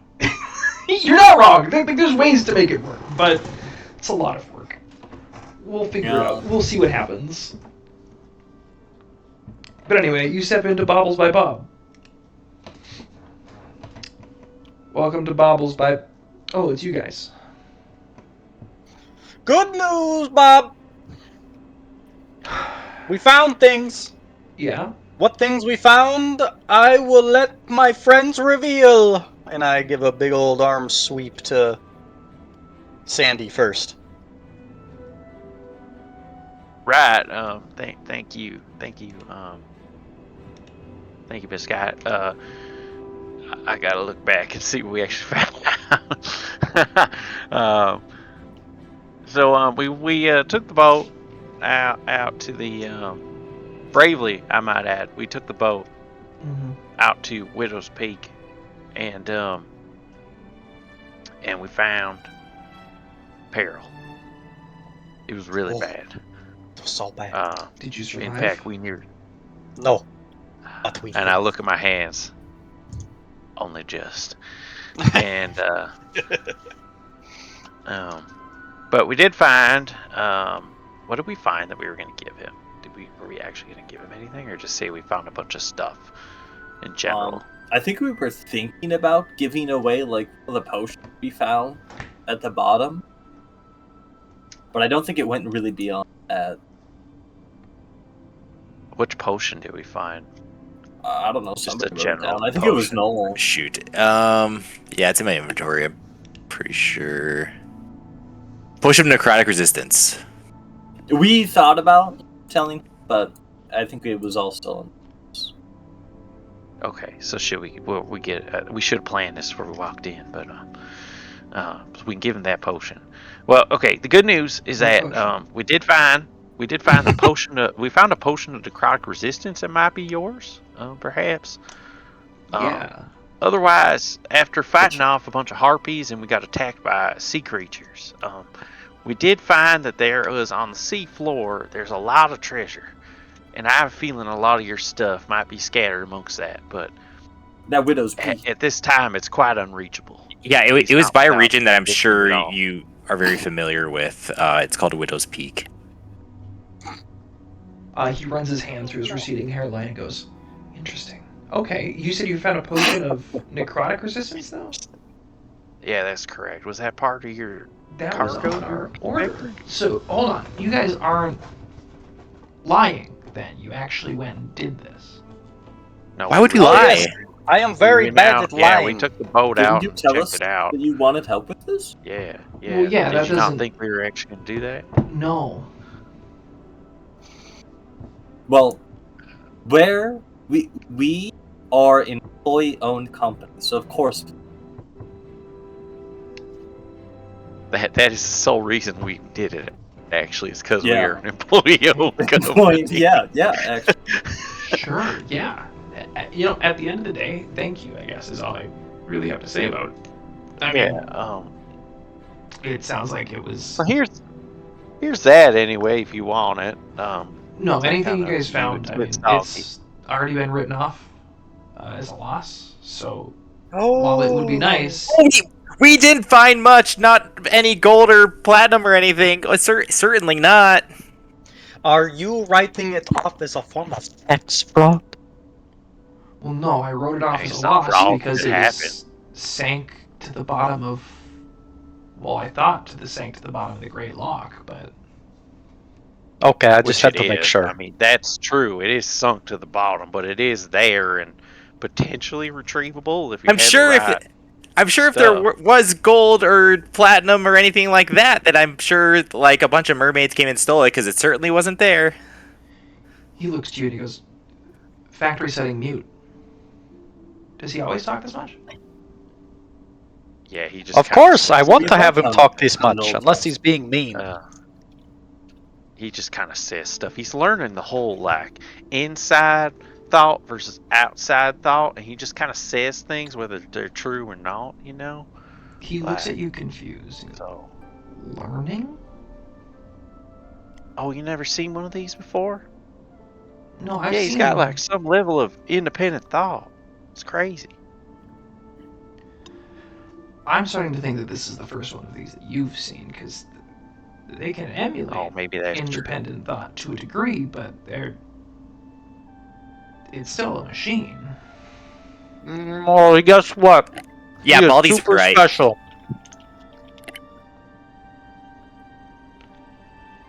You're not wrong. There's ways to make it work, but it's a lot of work. We'll figure it Yeah. out. We'll see what happens. But anyway, you step into Bobbles by Bob. Welcome to Bobbles by... Oh, it's you guys. Good news, Bob. We found things. Yeah? What things we found, I will let my friends reveal. And I give a big old arm sweep to Sandy first. Right. Thank you, Biscott. I gotta look back and see what we actually found. We took the boat out to the bravely, I might add. We took the boat Mm-hmm. out to Widow's Peak, and we found peril. It was really Oh. bad. It was so bad. Did you survive? In fact, we near. No. But we And I look at my hands. Only just. And but we did find what did we find that we were going to give him? Were we actually going to give him anything, or just say we found a bunch of stuff in general? I think we were thinking about giving away like the potion we found at the bottom, but I don't think it went really beyond that. Which potion did we find? I don't know. Just somebody a wrote it general down. I think it was potion. Noel. Shoot. Yeah, it's in my inventory. I'm pretty sure. Potion of necrotic resistance. We thought about telling, but I think it was all still. Okay, so should we? Well, we should have planned this before we walked in, but so we can give him that potion. Well, okay. The good news is that we did find the potion. We found a potion of necrotic resistance that might be yours, perhaps. Yeah. Otherwise, after fighting off a bunch of harpies and we got attacked by sea creatures, we did find that there was on the sea floor. There's a lot of treasure. And I have a feeling a lot of your stuff might be scattered amongst that, but That Widow's Peak. at this time, it's quite unreachable. Yeah, it He's was not by a found region that I'm this sure at all. you are very familiar with. It's called Widow's Peak. He runs his hand through his receding hairline and goes, "Interesting. Okay, you said you found a potion of necrotic resistance, though? Yeah, that's correct. Was that part of your... That was Cargo on our order. So, hold on. You guys aren't lying, then. You actually went and did this. No, Why would we Oh, lie? yes. I am very went bad out- at Yeah, lying. we took the boat Didn't out you and tell checked us it out. that you wanted help with this? Yeah. Well, yeah, Did that you not doesn't- think we were actually going to do that? No. Well, where we are an employee-owned company, so of course. That is the sole reason we did it. Actually, it's because we Yeah. are an employee-owned company. Point. Yeah. Actually. Sure, yeah. You know, at the end of the day, thank you, I guess, is all I really have to say about it. I mean, Yeah. it sounds like it was... So here's that anyway, if you want it. No, anything you kinda guys found, I mean, it's all- it's already been written off as a loss, so Oh. while it would be nice... We didn't find much. Not any gold or platinum or anything. Certainly not. Are you writing it off as a form of tax fraud? Well, no, I wrote it off It's as a not loss wrong, because it it was sank to the bottom of... Well, I thought sank to the bottom of the Great Lock, but... Okay, I Which just had it to make is. sure. I mean, that's true. It is sunk to the bottom, but it is there and potentially retrievable if you I'm had sure the if right I'm sure if there stuff. was gold or platinum or anything like that, that I'm sure like a bunch of mermaids came and stole it because it certainly wasn't there. He looks to you and he goes, "Factory setting mute." Does he always talk this much? Yeah, he just. Of kinda course, I says- want to have him Um, talk this I'm much, old. unless he's being mean. He just kind of says stuff. He's learning the whole like inside thought versus outside thought, and he just kind of says things whether they're true or not. You know. He looks at you confused. So, Learning? oh, you never seen one of these before? No, I've Yeah, seen he's got them. like some level of independent thought. It's crazy. I'm starting to think that this is the first one of these that you've seen, because they can emulate Oh, maybe that's true. independent thought to a degree, but it's still a machine. Well, guess what? Yeah, He is Baldy's super right. special.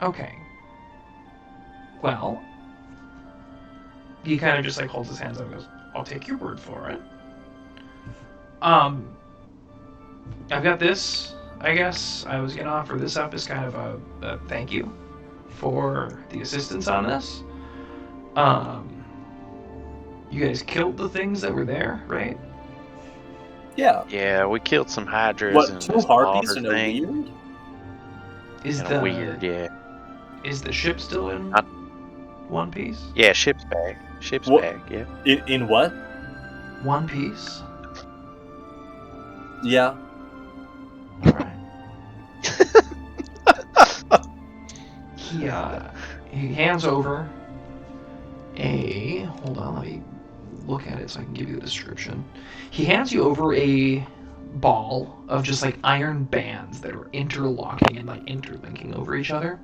Okay. Well, he kind of just like holds his hands up and goes, "I'll take your word for it." I've got this. I guess I was gonna offer this up as kind of a thank you for the assistance on this. You guys killed the things that were there, right? Yeah. Yeah, we killed some hydras What, and 2 this harpies otter and a thing. weird? Is And the a weird, yeah. Is the ship still in Uh, one piece? Yeah, ship's back. Ship's What- back, yeah. In what? One piece. Yeah. All right. He hands over a. Hold on, let me look at it so I can give you the description. He hands you over a ball of just like iron bands that are interlocking and like interlinking over each other.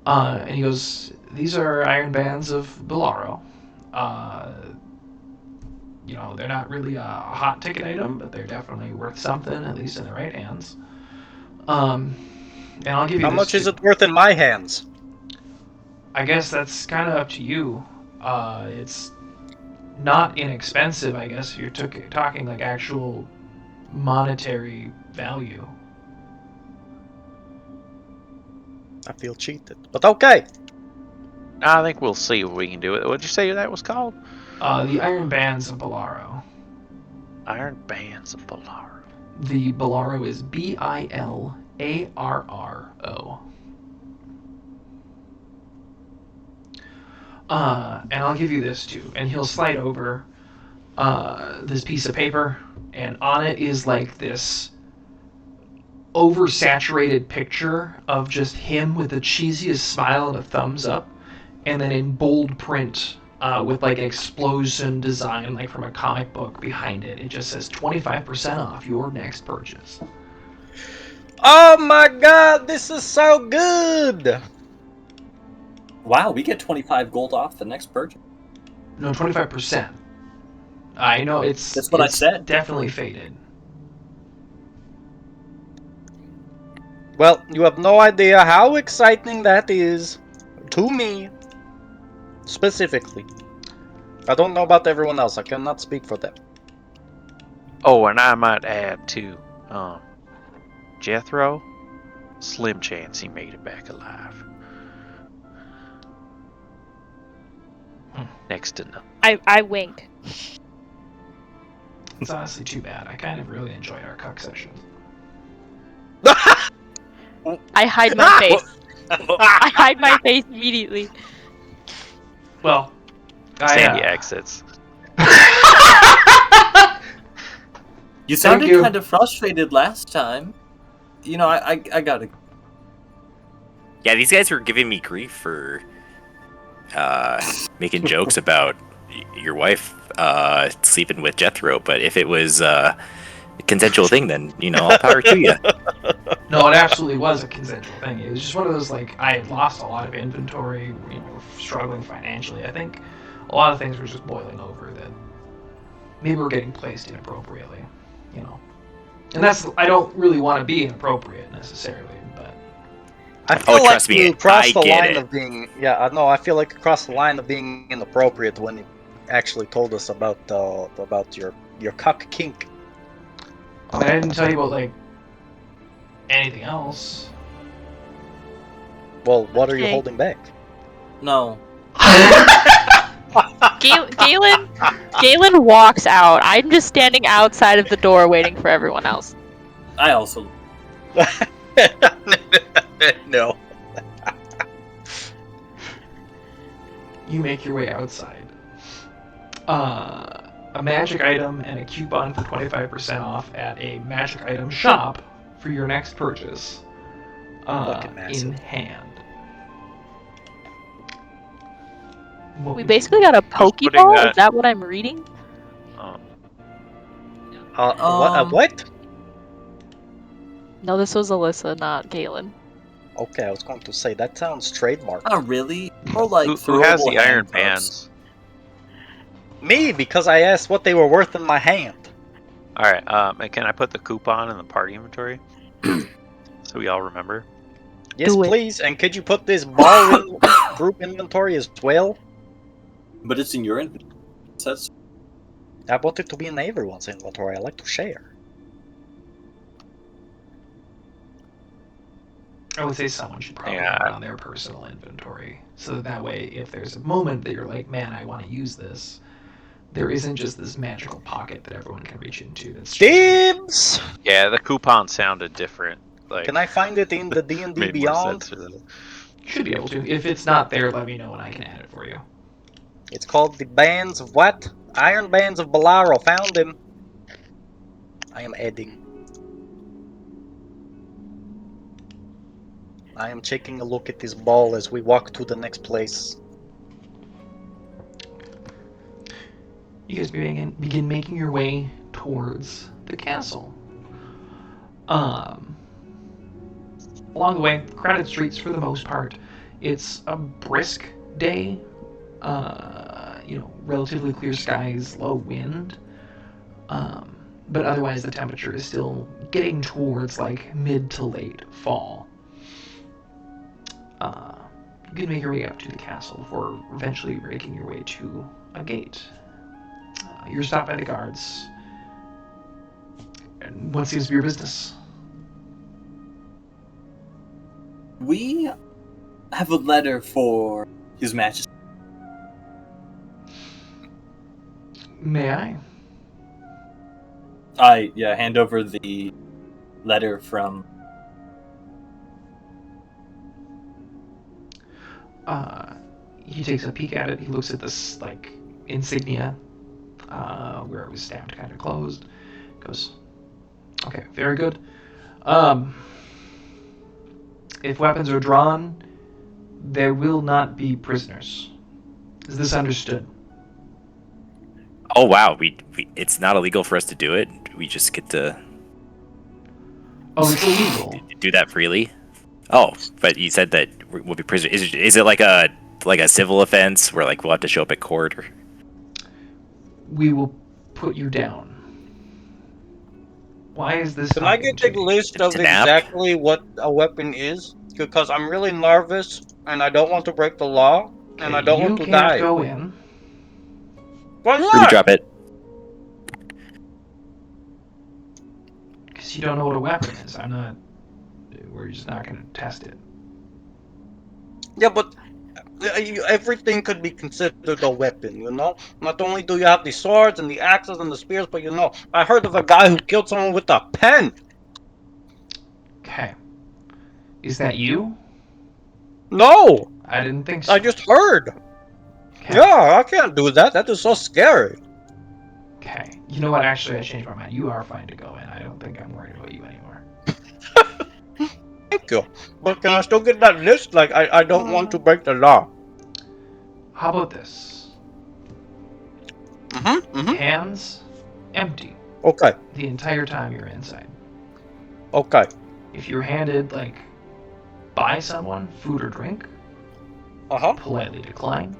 And he goes, "These are iron bands of Bellaro. They're not really a hot ticket item, but they're definitely worth something, at least in the right hands. And I'll give you How this much is too. it worth in my hands? I guess that's kind of up to you. It's not inexpensive, I guess, if you're talking like actual monetary value. I feel cheated, but okay. I think we'll see if we can do it. What'd you say that was called? The Iron Bands of Bellaro. Iron Bands of Bellaro. The Bellaro is Billarro. And I'll give you this too. And he'll slide over this piece of paper, and on it is like this oversaturated picture of just him with the cheesiest smile and a thumbs up, and then in bold print with like an explosion design like from a comic book behind it. It just says 25% off your next purchase. Oh my god, this is so good! Wow, we get 25 gold off the next purchase. No, 25%. I know it's That's what I said. Definitely faded. Well, you have no idea how exciting that is to me, specifically. I don't know about everyone else. I cannot speak for them. Oh, and I might add too, Jethro, slim chance he made it back alive. Next to none. I wink. It's honestly too bad. I kind of really enjoyed our cuck session. I hide my face. I hide my face immediately. Well, Sandy exits. You sounded you. kind of frustrated last time. You know, I gotta. Yeah, these guys were giving me grief for making jokes about your wife sleeping with Jethro, but if it was a consensual thing, then, all power to you. No, it absolutely was a consensual thing. It was just one of those, like, I had lost a lot of inventory, struggling financially. I think a lot of things were just boiling over that maybe were getting placed inappropriately, And I don't really want to be inappropriate necessarily, but I feel like trust me, you crossed I the get line it. of being. Yeah, I know. I feel like you crossed the line of being inappropriate when you actually told us about your cuck kink. I didn't tell you about, like, anything else. Well, what are you Okay. holding back? No. Galen walks out. I'm just standing outside of the door waiting for everyone else. I also. No. You make your way outside. a magic item and a coupon for 25% off at a magic item shop for your next purchase. Fucking massive. In hand. What We would basically you- got a putting Pokeball? that- Is that what I'm reading? What? No, this was Alyssa, not Galen. Okay, I was going to say that sounds trademark. Not really. Or like Who has throwable the iron handcuffs. bands? Me, because I asked what they were worth in my hand. Alright, and can I put the coupon in the party inventory? So we all remember? Yes, Do it. please. And could you put this ball in group inventory as well? But it's in your inventory. That's I want it to be in everyone's inventory. I like to share. I would say someone should probably Yeah. have it on their personal inventory, so that way, if there's a moment that you're like, "Man, I want to use this," there isn't just this magical pocket that everyone can reach into. That's Dibs! Yeah, the coupon sounded different. Like, Can I find it in the D&D made more Beyond? sense for that. You should be able to. If it's not there, let me know and I can add it for you. It's called the Bands of what? Iron Bands of Bolaro. Found him. I am adding. I am taking a look at this ball as we walk to the next place. You guys begin making your way towards the castle. Along the way, crowded streets for the most part. It's a brisk day. Relatively clear skies, low wind. But otherwise, the temperature is still getting towards like mid to late fall. You can make your way up to the castle before eventually making your way to a gate. You're stopped by the guards. And what seems to be your business? We have a letter for His Majesty. May I? I hand over the letter from. He takes a peek at it. He looks at this like insignia, where it was stamped, kind of closed. Goes, okay, very good. If weapons are drawn, there will not be prisoners. Is this understood? Oh wow, we it's not illegal for us to do it. We just get to Oh, it's illegal. do that freely. Oh, but you said that we'll be prisoners. Is it like a civil offense where like we'll have to show up at court? Or... We will put you down. Why is this? Can I get a list of To nap? exactly what a weapon is? Because I'm really nervous and I don't want to break the law and I don't want to You die. can't go in. Why Ruby, not? drop it. Because you don't know what a weapon is. We're just not going to test it. Yeah, but everything could be considered a weapon, you know? Not only do you have the swords and the axes and the spears, but you know, I heard of a guy who killed someone with a pen. Okay. Is that you? No, I didn't think so. I just heard. Okay. Yeah, I can't do that. That is so scary. Okay. You know what? Actually, I changed my mind. You are fine to go in. I don't think I'm worried about you anymore. Thank you. But can I still get that list? Like, I don't want to break the law. How about this? Mm-hmm. Hands empty Okay. the entire time you're inside. Okay. If you're handed, like, by someone, food or drink, Uh-huh. politely decline.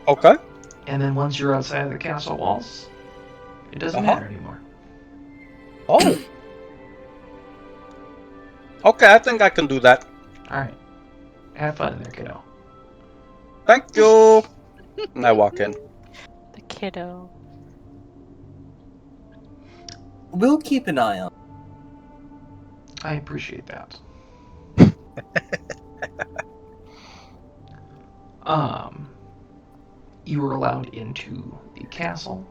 Okay. And then once you're outside of the castle walls, it doesn't Uh-huh. matter anymore. Oh. Okay, I think I can do that. Alright. Have fun in there, kiddo. Thank you. And I walk in. The kiddo. We'll keep an eye on. I appreciate that. You were allowed into the castle.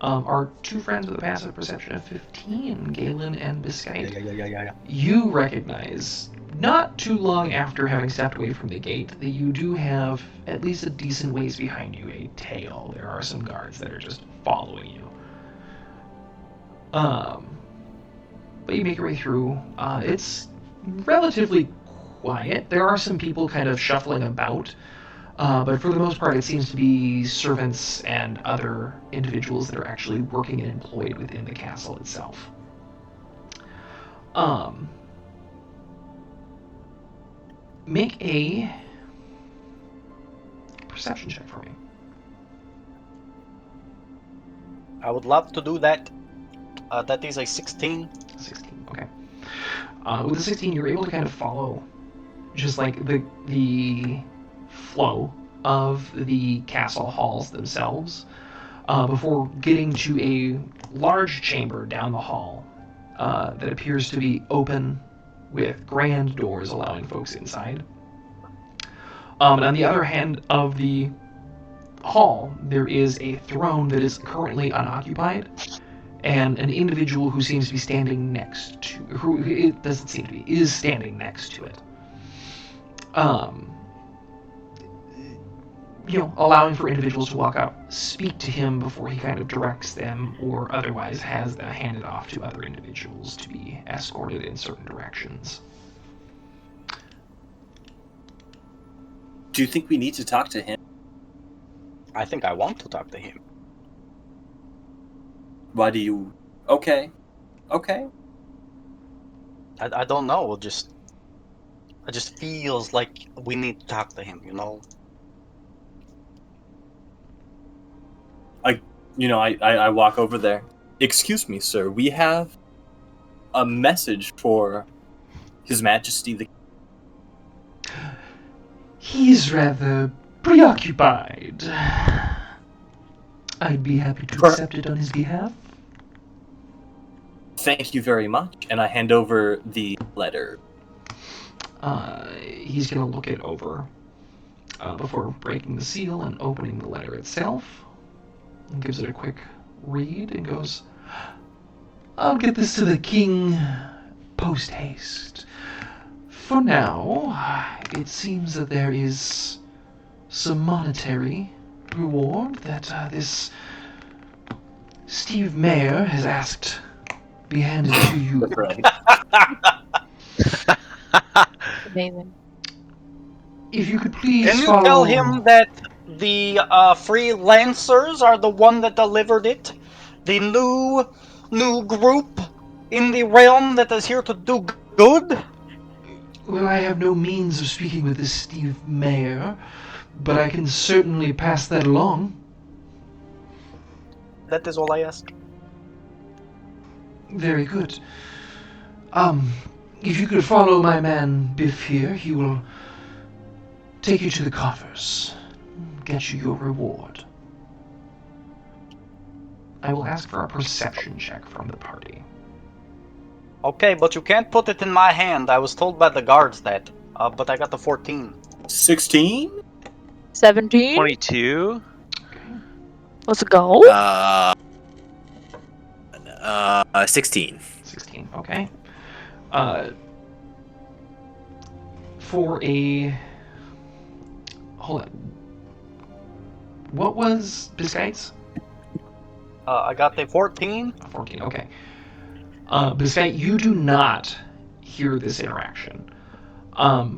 Our two friends with a passive perception of 15, Galen and Biscite. Yeah. You recognize not too long after having stepped away from the gate, that you do have, at least a decent ways behind you, a tail. There are some guards that are just following you. But you make your way through. It's relatively quiet. There are some people kind of shuffling about, but for the most part it seems to be servants and other individuals that are actually working and employed within the castle itself. Make a perception check for me. I would love to do that. That is a 16. 16, okay. With a 16, you're able to kind of follow just like the flow of the castle halls themselves before getting to a large chamber down the hall that appears to be open with grand doors allowing folks inside. And on the other hand of the hall, there is a throne that is currently unoccupied, and an individual who seems to be standing next to, who it doesn't seem to be, is standing next to it. Allowing for individuals to walk up, speak to him before he kind of directs them, or otherwise has them handed off to other individuals to be escorted in certain directions. Do you think we need to talk to him? I think I want to talk to him. Why do you... Okay. I don't know, it just feels like we need to talk to him, you know? I walk over there. Excuse me, sir, we have a message for His Majesty the... He's rather preoccupied. I'd be happy to accept it on his behalf. Thank you very much. And I hand over the letter. He's going to look it over before breaking the seal and opening the letter itself. And gives it a quick read and goes, I'll get this to the king post-haste. For now, it seems that there is some monetary reward that this Steve Mayer has asked be handed to you. Amazing. If you could please Can you follow... tell him that the freelancers are the one that delivered it? The new group in the realm that is here to do good? Well, I have no means of speaking with this Steve Mayer, but I can certainly pass that along. That is all I ask. Very good. If you could follow my man Biff here, he will take you to the coffers, get you your reward. I will ask for a perception check from the party. Okay, but you can't put it in my hand. I was told by the guards that. But I got the 14. 16? 17? 22. Let's go. 16. 16, okay. For a... Hold on. What was Biscay's? I got the 14. 14, okay. Biscay, you do not hear this interaction.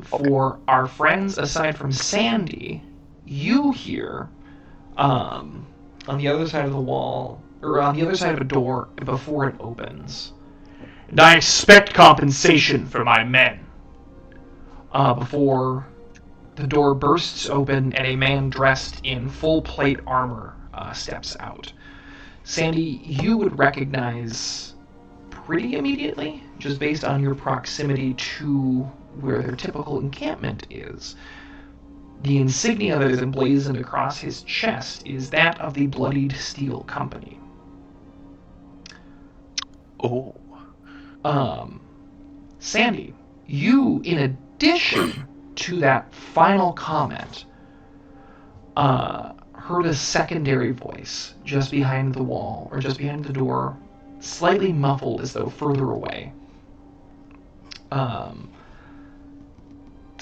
For our friends, aside from Sandy, you hear, on the other side of the wall, or on the other side of a door before it opens, and I expect compensation for my men. Before the door bursts open and a man dressed in full plate armor steps out. Sandy, you would recognize pretty immediately, just based on your proximity to where their typical encampment is. The insignia that is emblazoned across his chest is that of the Bloodied Steel Company. Oh. Sandy, you, in addition to that final comment, heard a secondary voice just behind the wall, or just behind the door, slightly muffled as though further away.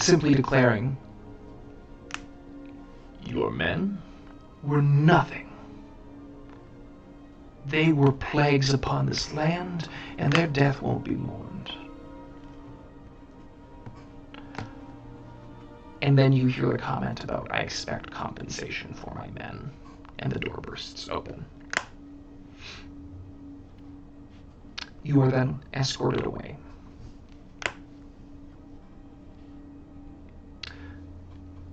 simply declaring, "Your men were nothing. They were plagues upon this land, and their death won't be mourned." And then you hear a comment about, "I expect compensation for my men," and the door bursts open. You are then escorted away.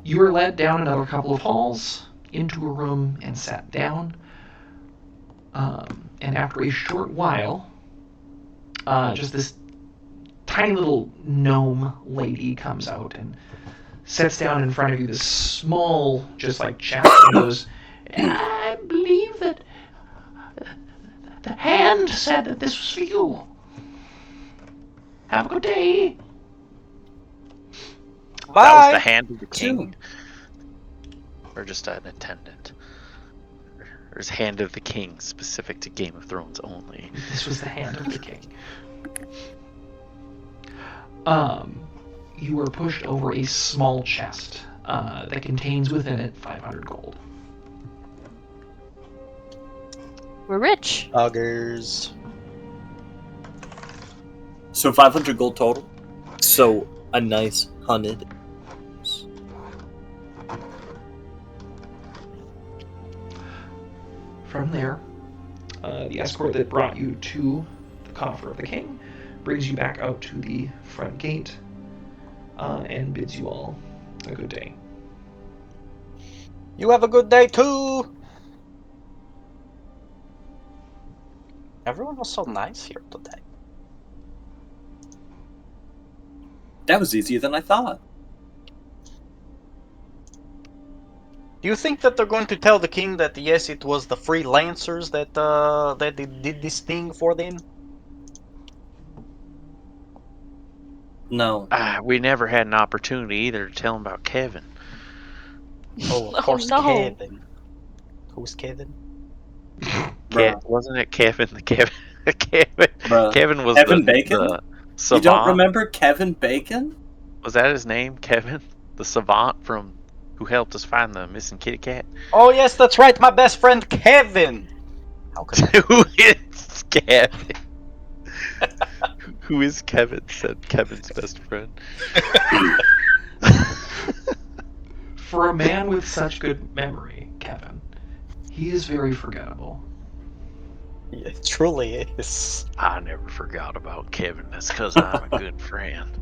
You are led down another couple of halls, into a room, and sat down. And after a short while, just this tiny little gnome lady comes out and sits down in front of you, this small, just like chest, and goes, "I believe that the hand said that this was for you. Have a good day." That was Bye. the hand of the king? Or just an attendant? Or is hand of the king specific to Game of Thrones only? This was the hand of the king. You are pushed over a small chest that contains within it 500 gold. We're rich. Buggers. So 500 gold total. So a nice 100. From there, the escort that brought you to the coffer of the king brings you back out to the front gate and bids you all a good day. You have a good day too. Everyone was so nice here today. That was easier than I thought. Do you think that they're going to tell the king that yes, it was the freelancers that that they did this thing for them? No. We never had an opportunity either to tell him about Kevin. Oh, Oh, of course, no. Kevin. Who's Kevin? Wasn't it Kevin? The Kevin. Kevin. Bruh. Kevin was Kevin the Bacon? The You savant. don't remember Kevin Bacon? Was that his name, Kevin? The savant from who helped us find the missing kitty cat? Oh yes, that's right, my best friend Kevin. How could I? Who is Kevin? Who is Kevin? Said Kevin's best friend. For a man with such good memory, Kevin, he is very forgettable. It truly is. I never forgot about Kevin. That's because I'm a good friend.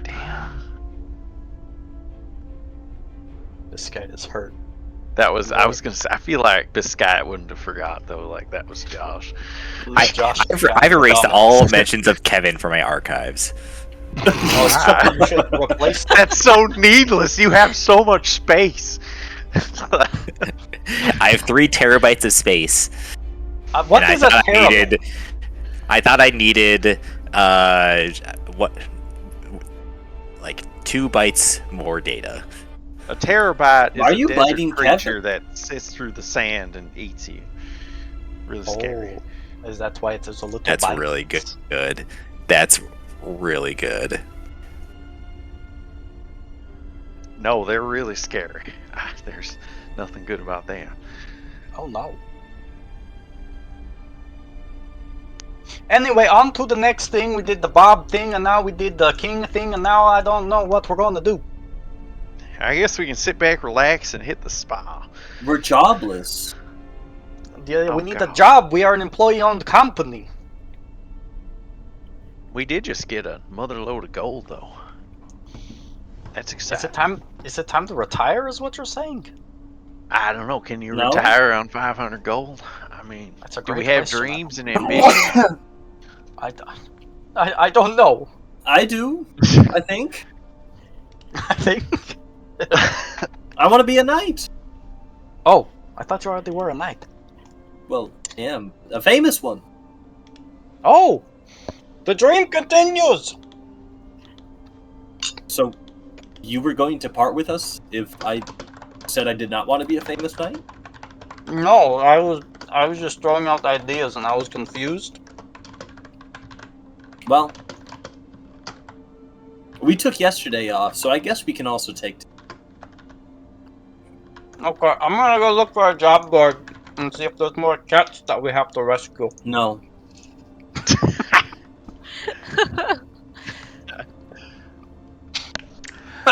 Damn. This guy is hurt. That was. I was gonna say. I feel like this guy wouldn't have forgot though. Like that was Josh. I've erased all mentions of Kevin from my archives. Oh, you should replace that. That's so needless. You have so much space. I have 3 terabytes of space. What and is a terabyte? I thought I needed what, like 2 bytes more data. A terabyte is Are a you desert biting creature that sits through the sand and eats you. Really scary. Oh, is that why it's a little? That's bite? really good. That's really good. No, they're really scary. There's nothing good about them. Oh no. Anyway, on to the next thing. We did the Bob thing, and now we did the King thing, and now I don't know what we're going to do. I guess we can sit back, relax, and hit the spa. We're jobless. Yeah, Oh, we need God. a job. We are an employee-owned company. We did just get a mother load of gold, though. That's Is exciting. it time? Is it time to retire? Is what you're saying? I don't know. Can you No? retire on 500 gold? I mean, That's a do we great have question. dreams and ambitions? I don't know. I do, I think. I think. I want to be a knight. Oh, I thought you already were a knight. Well, yeah, a famous one. Oh, the dream continues. So, you were going to part with us if I said I did not want to be a famous knight? No, I was just throwing out ideas, and I was confused. Well, We took yesterday off, so I guess we can also take. Okay, I'm gonna go look for a job board and see if there's more cats that we have to rescue. No.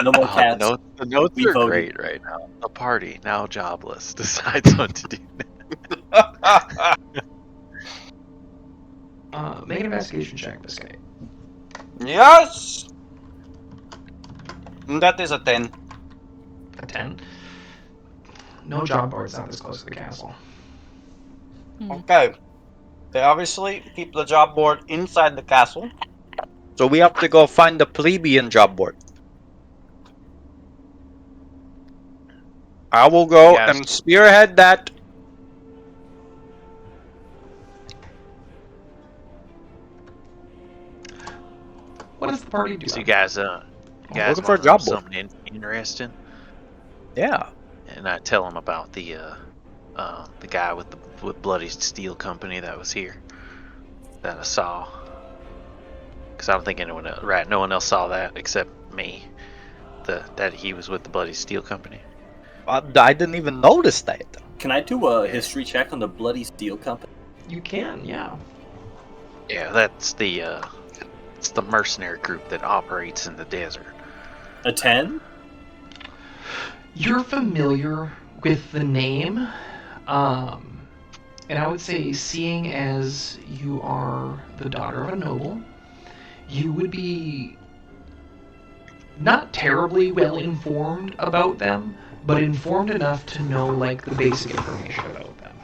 No more cats. The notes We are voted. great right now. The party, now jobless, decides what to do. Make an investigation check, Biscay. Yes! That is a 10. A 10. No job boards not this close to the castle. Okay. They obviously keep the job board inside the castle. So we have to go find the plebeian job board. I will go Yes. and spearhead that. What does the party do? So you guys, looking for a wanna know job board. something interesting? Yeah. And I tell him about the guy with Bloody Steel Company that was here that I saw. Because I don't think anyone else, right? No one else saw that except me. That he was with the Bloody Steel Company. I didn't even notice that. Can I do a history check on the Bloody Steel Company? You can, yeah. Yeah, that's it's the mercenary group that operates in the desert. A 10? You're familiar with the name, and I would say, seeing as you are the daughter of a noble, you would be not terribly well informed about them, but informed enough to know, like, the basic information about them.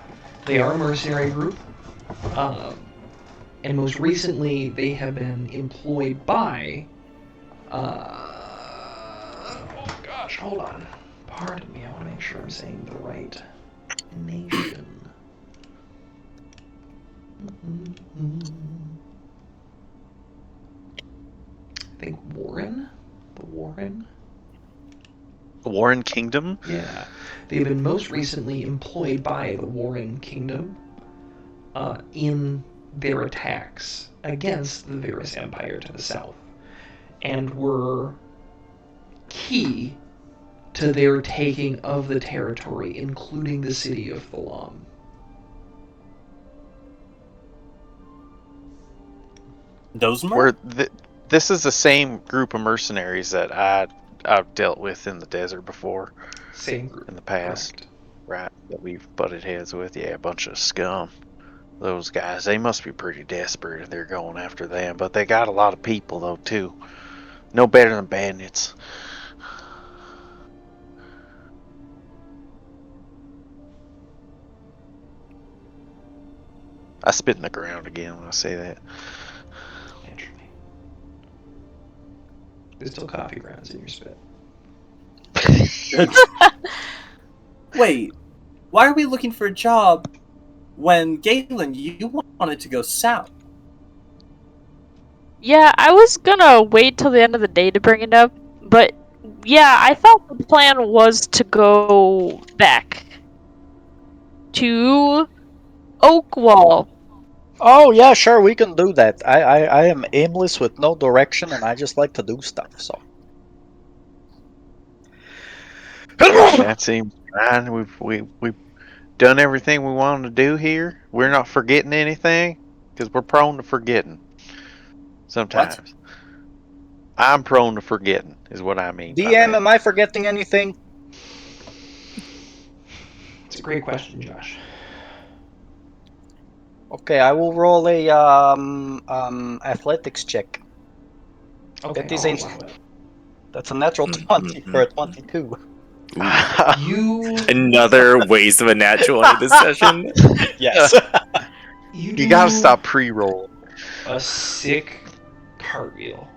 They are a mercenary group, and most recently they have been employed by, oh gosh, hold on. Pardon me, I want to make sure I'm saying the right nation. I think Warren? The Warren? The Warren Kingdom? Yeah. They've been most recently employed by the Warren Kingdom in their attacks against the Varys Empire to the south, and were key to their taking of the territory, including the city of Thalam. Doesmer? This is the same group of mercenaries that I've dealt with in the desert before. Same group. In the past. Correct. Right, that we've butted heads with. Yeah, a bunch of scum. Those guys, they must be pretty desperate if they're going after them. But they got a lot of people, though, too. No better than bandits. I spit in the ground again when I say that. Naturally. There's still coffee grounds in your spit. Wait, why are we looking for a job when, Galen, you wanted to go south? Yeah, I was gonna wait till the end of the day to bring it up, but yeah, I thought the plan was to go back to Oakwall. Oh yeah, sure, we can do that. I am aimless with no direction, and I just like to do stuff. So That seems fine. We've done everything we wanted to do here. We're not forgetting anything because we're prone to forgetting. Sometimes. What? I'm prone to forgetting, is what I mean. by DM, that. am I forgetting anything? It's a great question, Josh. Okay, I will roll a athletics check. Okay, That is I'll a- allow it. That's a natural 20 for a 22. You Another waste of a natural in this session. Yes. You gotta stop pre-roll. a sick cartwheel.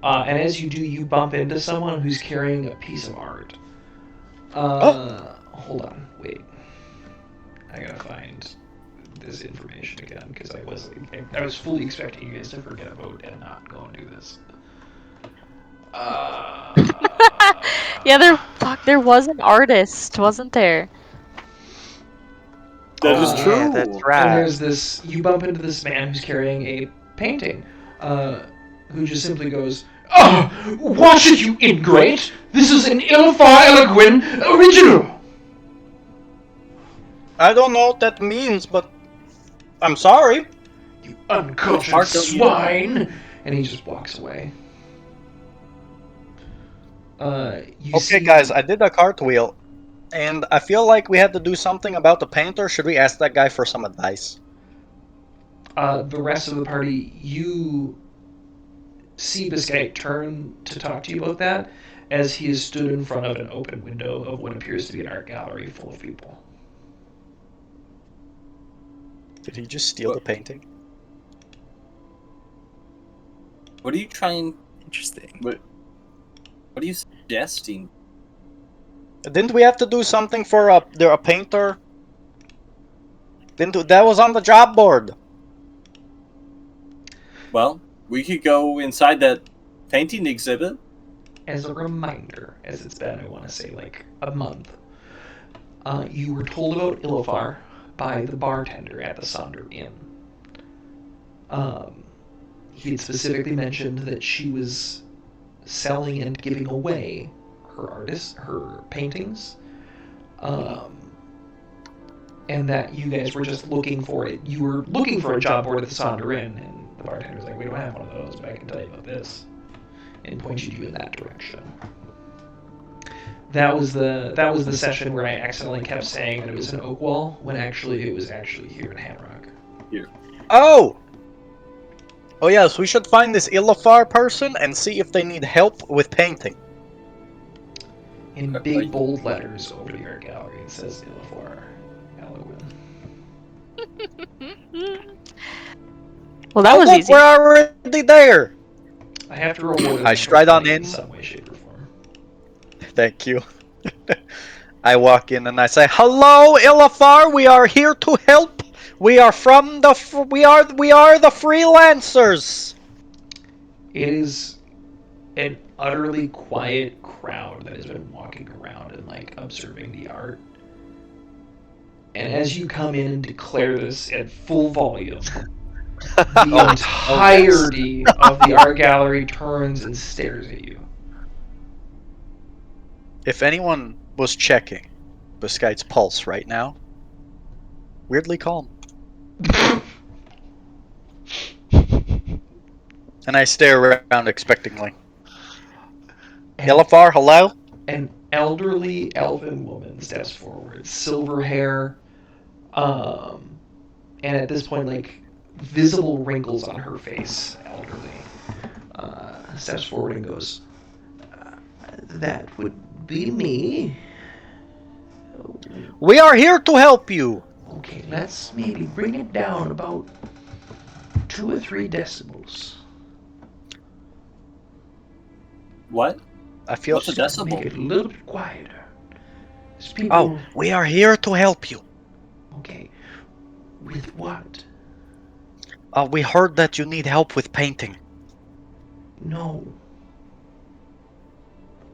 And as you do, you bump into someone who's carrying a piece of art. Hold on, wait. I gotta find this information again because I was fully expecting you guys to forget about and not go and do this. Yeah, there was an artist, wasn't there? That is yeah, true. Yeah, that's And right. there's this. You bump into this man who's carrying a painting, who just simply goes, Watch it, you ingrate! This is an Illifar Eloquin original! I don't know what that means, but I'm sorry. You uncultured Art don't you- swine! And he just walks away. You Okay, see- guys, I did a cartwheel, and I feel like we had to do something about the painter. Should we ask that guy for some advice? The rest of the party, you see Biscayne turn to talk to you about that as he is stood in front of an open window of what appears to be an art gallery full of people. Did he just steal the painting? What are you trying? Interesting. What are you suggesting? Didn't we have to do something for a painter? That was on the job board. Well, we could go inside that painting exhibit. As a reminder, as it's been, I want to say, like a month, you were told about Illifar by the bartender at the Sonder Inn. He had specifically mentioned that she was selling and giving away her paintings, and that you guys were just looking for it. You were looking for a job board at the Sonder Inn, and the bartender's like, "We don't have one of those, but I can tell you about this," and pointed you in that direction. That was the session where I accidentally kept saying that it was in Oakwall when actually it was here in Hamrock. Oh! Oh yes, we should find this Illifar person and see if they need help with painting. In big bold letters over the art gallery, it says Illifar Eloquin. Well, that Oh, was look, easy. we're already there! I have to reward it I stride on in. some way, shape, or form. Thank you. I walk in and I say, "Hello, Illifar. We are here to help. We are from the we are the freelancers." It is an utterly quiet crowd that has been walking around and like observing the art. And as you come in and declare this at full volume, the entirety of the art gallery turns and stares at you. If anyone was checking Biscayne's pulse right now, weirdly calm. And I stare around expectingly. Illifar, hello? An elderly elven woman steps forward, silver hair, and at this point, like, visible wrinkles on her face, elderly, steps forward and goes, "That would be me. We are here to help you. Okay, let's maybe bring it down about 2 or 3 decibels. What? I feel. What's a decibel? Make it a little bit quieter. There's people... Oh, we are here to help you. Okay. With what? We heard that you need help with painting. No.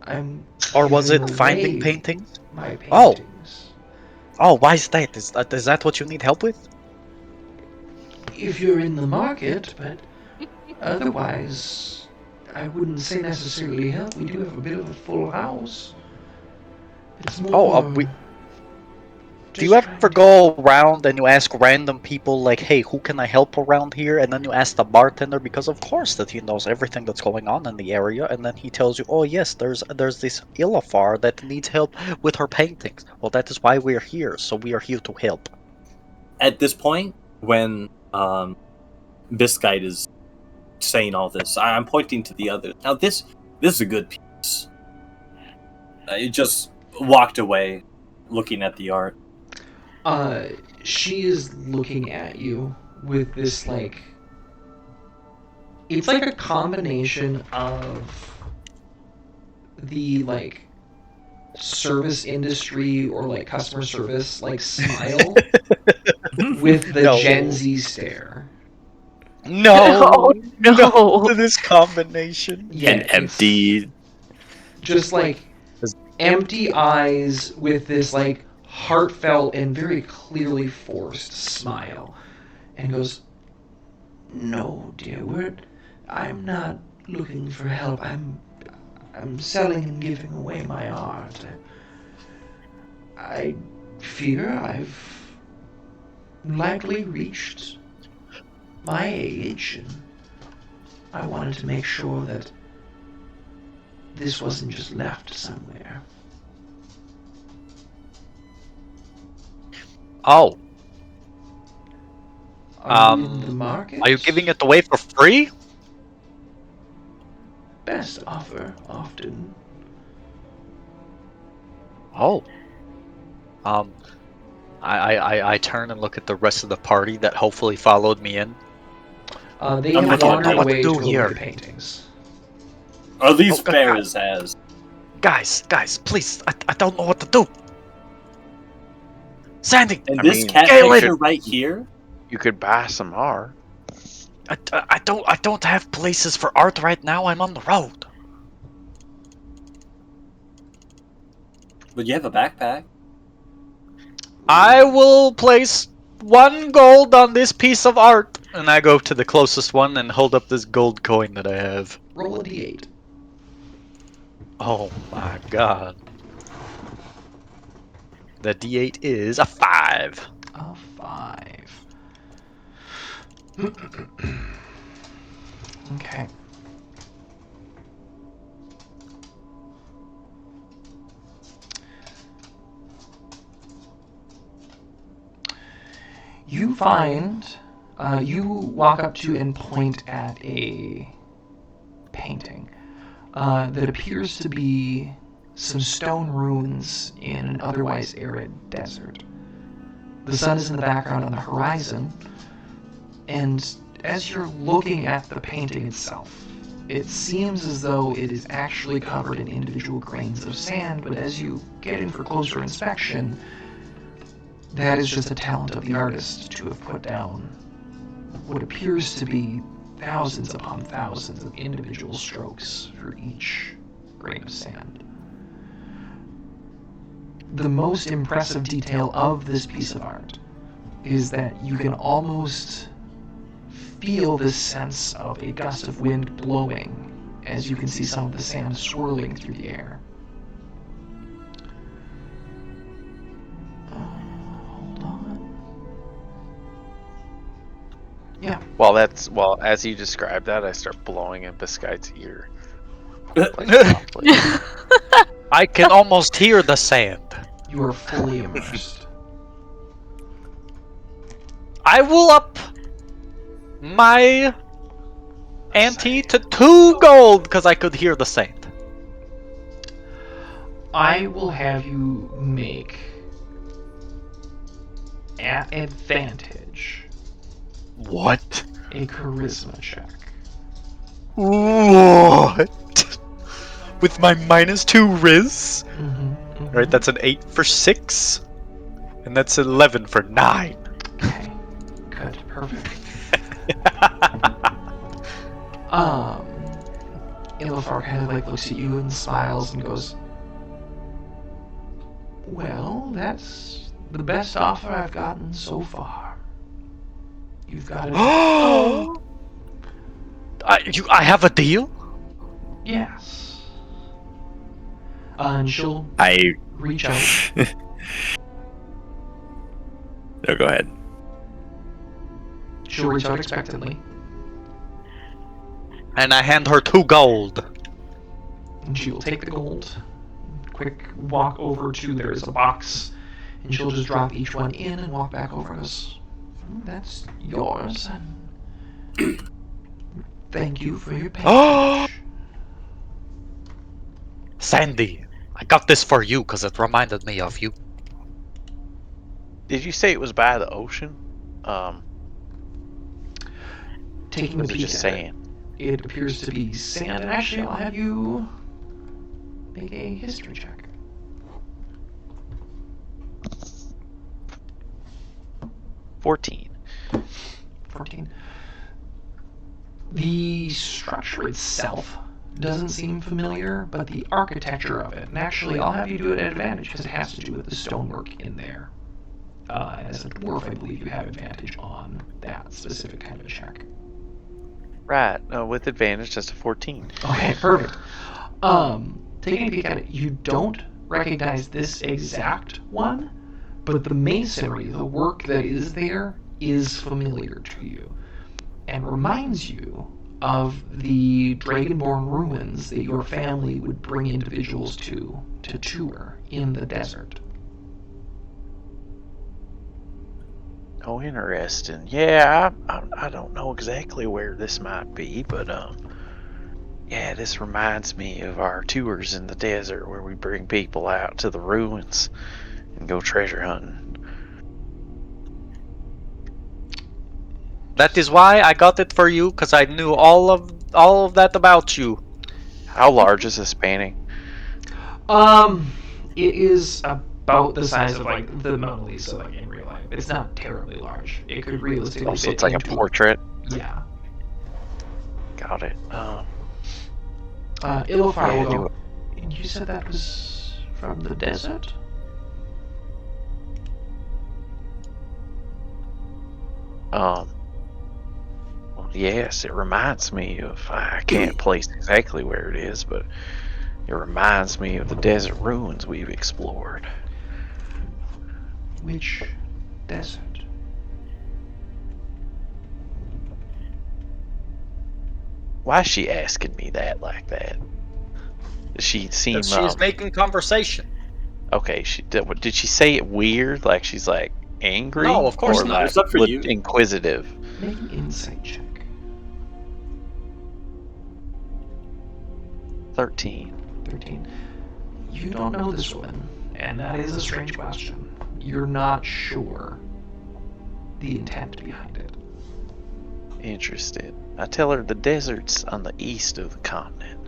I'm... Or was it giving finding away paintings? My Oh. paintings. Oh, why is that? Is that what you need help with? If you're in the market, but otherwise, I wouldn't say necessarily help. We do have a bit of a full house. It's more... Do you ever go around and you ask random people like, "Hey, who can I help around here?" And then you ask the bartender because of course that he knows everything that's going on in the area, and then he tells you, "Oh yes, there's this Illifar that needs help with her paintings." Well, that is why we're here. So we are here to help. At this point, when Biscayne is saying all this, I'm pointing to the others. Now this is a good piece. I just walked away, looking at the art. She is looking at you with this, like... It's like a combination of the, like, service industry or, like, customer service, like, smile with the No. Gen Z stare. No, No. this combination. Yeah, And it's empty. just, like, empty eyes with this, like, heartfelt and very clearly forced smile, and goes, "No, dear, I'm not looking for help. I'm selling and giving away my art. I fear I've likely reached my age, and I wanted to make sure that this wasn't just left somewhere. Oh, Are you in the market? are you giving it away for free? Best offer, often. Oh. I turn and look at the rest of the party that hopefully followed me in. They I'm have looking at wandered what to away do to go look here. at the paintings. Are these Oh, God. fairs as? Guys, please, I don't know what to do. Sandy, And I this mean, cat Galen! picture right here? You could buy some art. I don't have places for art right now. I'm on the road. But you have a backpack. I will place 1 gold on this piece of art. And I go to the closest one and hold up this gold coin that I have. Roll a d8. Oh my god. The D8 is a 5. A 5. Okay. You find, you walk up to and point at a painting that appears to be some stone ruins in an otherwise arid desert. The sun is in the background on the horizon, and as you're looking at the painting itself, it seems as though it is actually covered in individual grains of sand, but as you get in for closer inspection, that is just a talent of the artist to have put down what appears to be thousands upon thousands of individual strokes for each grain of sand. The most impressive detail of this piece of art is that you can almost feel this sense of a gust of wind blowing as you can see some of the sand swirling through the air. Hold on. Yeah. Well, as you describe that, I start blowing in Biscay's ear. Like, softly. I can almost hear the sand. You are fully immersed. I will up my ante to 2 gold because I could hear the sand. I will have you make at advantage What? a charisma check. What? With my -2 Riz? Mm-hmm. Alright, that's an 8 for 6. And that's 11 for 9. Okay. Good. Perfect. Ilifar kind of like looks at you and smiles and goes, "Well, that's the best offer I've gotten so far. You've got it." I have a deal? Yes. And she'll I. reach out. No, go ahead. She'll reach out expectantly. And I hand her 2 gold. And she will take the gold, quick walk over to there's a box, and she'll just drop each one in and walk back over and goes, "That's yours, and thank you for your patronage." Sandy, I got this for you because it reminded me of you. Did you say it was by the ocean? Taking a Was it peek just at sand? it appears to be sand, and actually I'll have you make a history check. 14. 14. The structure itself doesn't seem familiar, but the architecture of it, and actually I'll have you do it at advantage because it has to do with the stonework in there. As a dwarf, I believe you have advantage on that specific kind of a check. Right. With advantage, just a 14. Okay, perfect. Taking a peek at it, you don't recognize this exact one, but the masonry, the work that is there, is familiar to you and reminds you of the Dragonborn ruins that your family would bring individuals to tour in the desert. Oh, interesting. Yeah, I don't know exactly where this might be, but yeah, this reminds me of our tours in the desert where we bring people out to the ruins and go treasure hunting. That is why I got it for you, because I knew all of that about you. How large is this painting? It is about the size of like the Mona Lisa, like in real life. It's not terribly large. It could realistically So fit it's like a into portrait. Yeah. Got it. Ilofar Yeah, will do go. it. And you said that was from the desert? Well, yes, it reminds me of. I can't place exactly where it is, but it reminds me of the desert ruins we've explored. Which desert? Why is she asking me that like that? Does she seem? She's making conversation. Okay, did she say it weird? Like she's like angry? No, of course or not. like It's up for you. inquisitive. Make an insight check. 13. 13. You don't know this woman, and that is a strange question. You're not sure the intent behind it. Interested. I tell her the desert's on the east of the continent.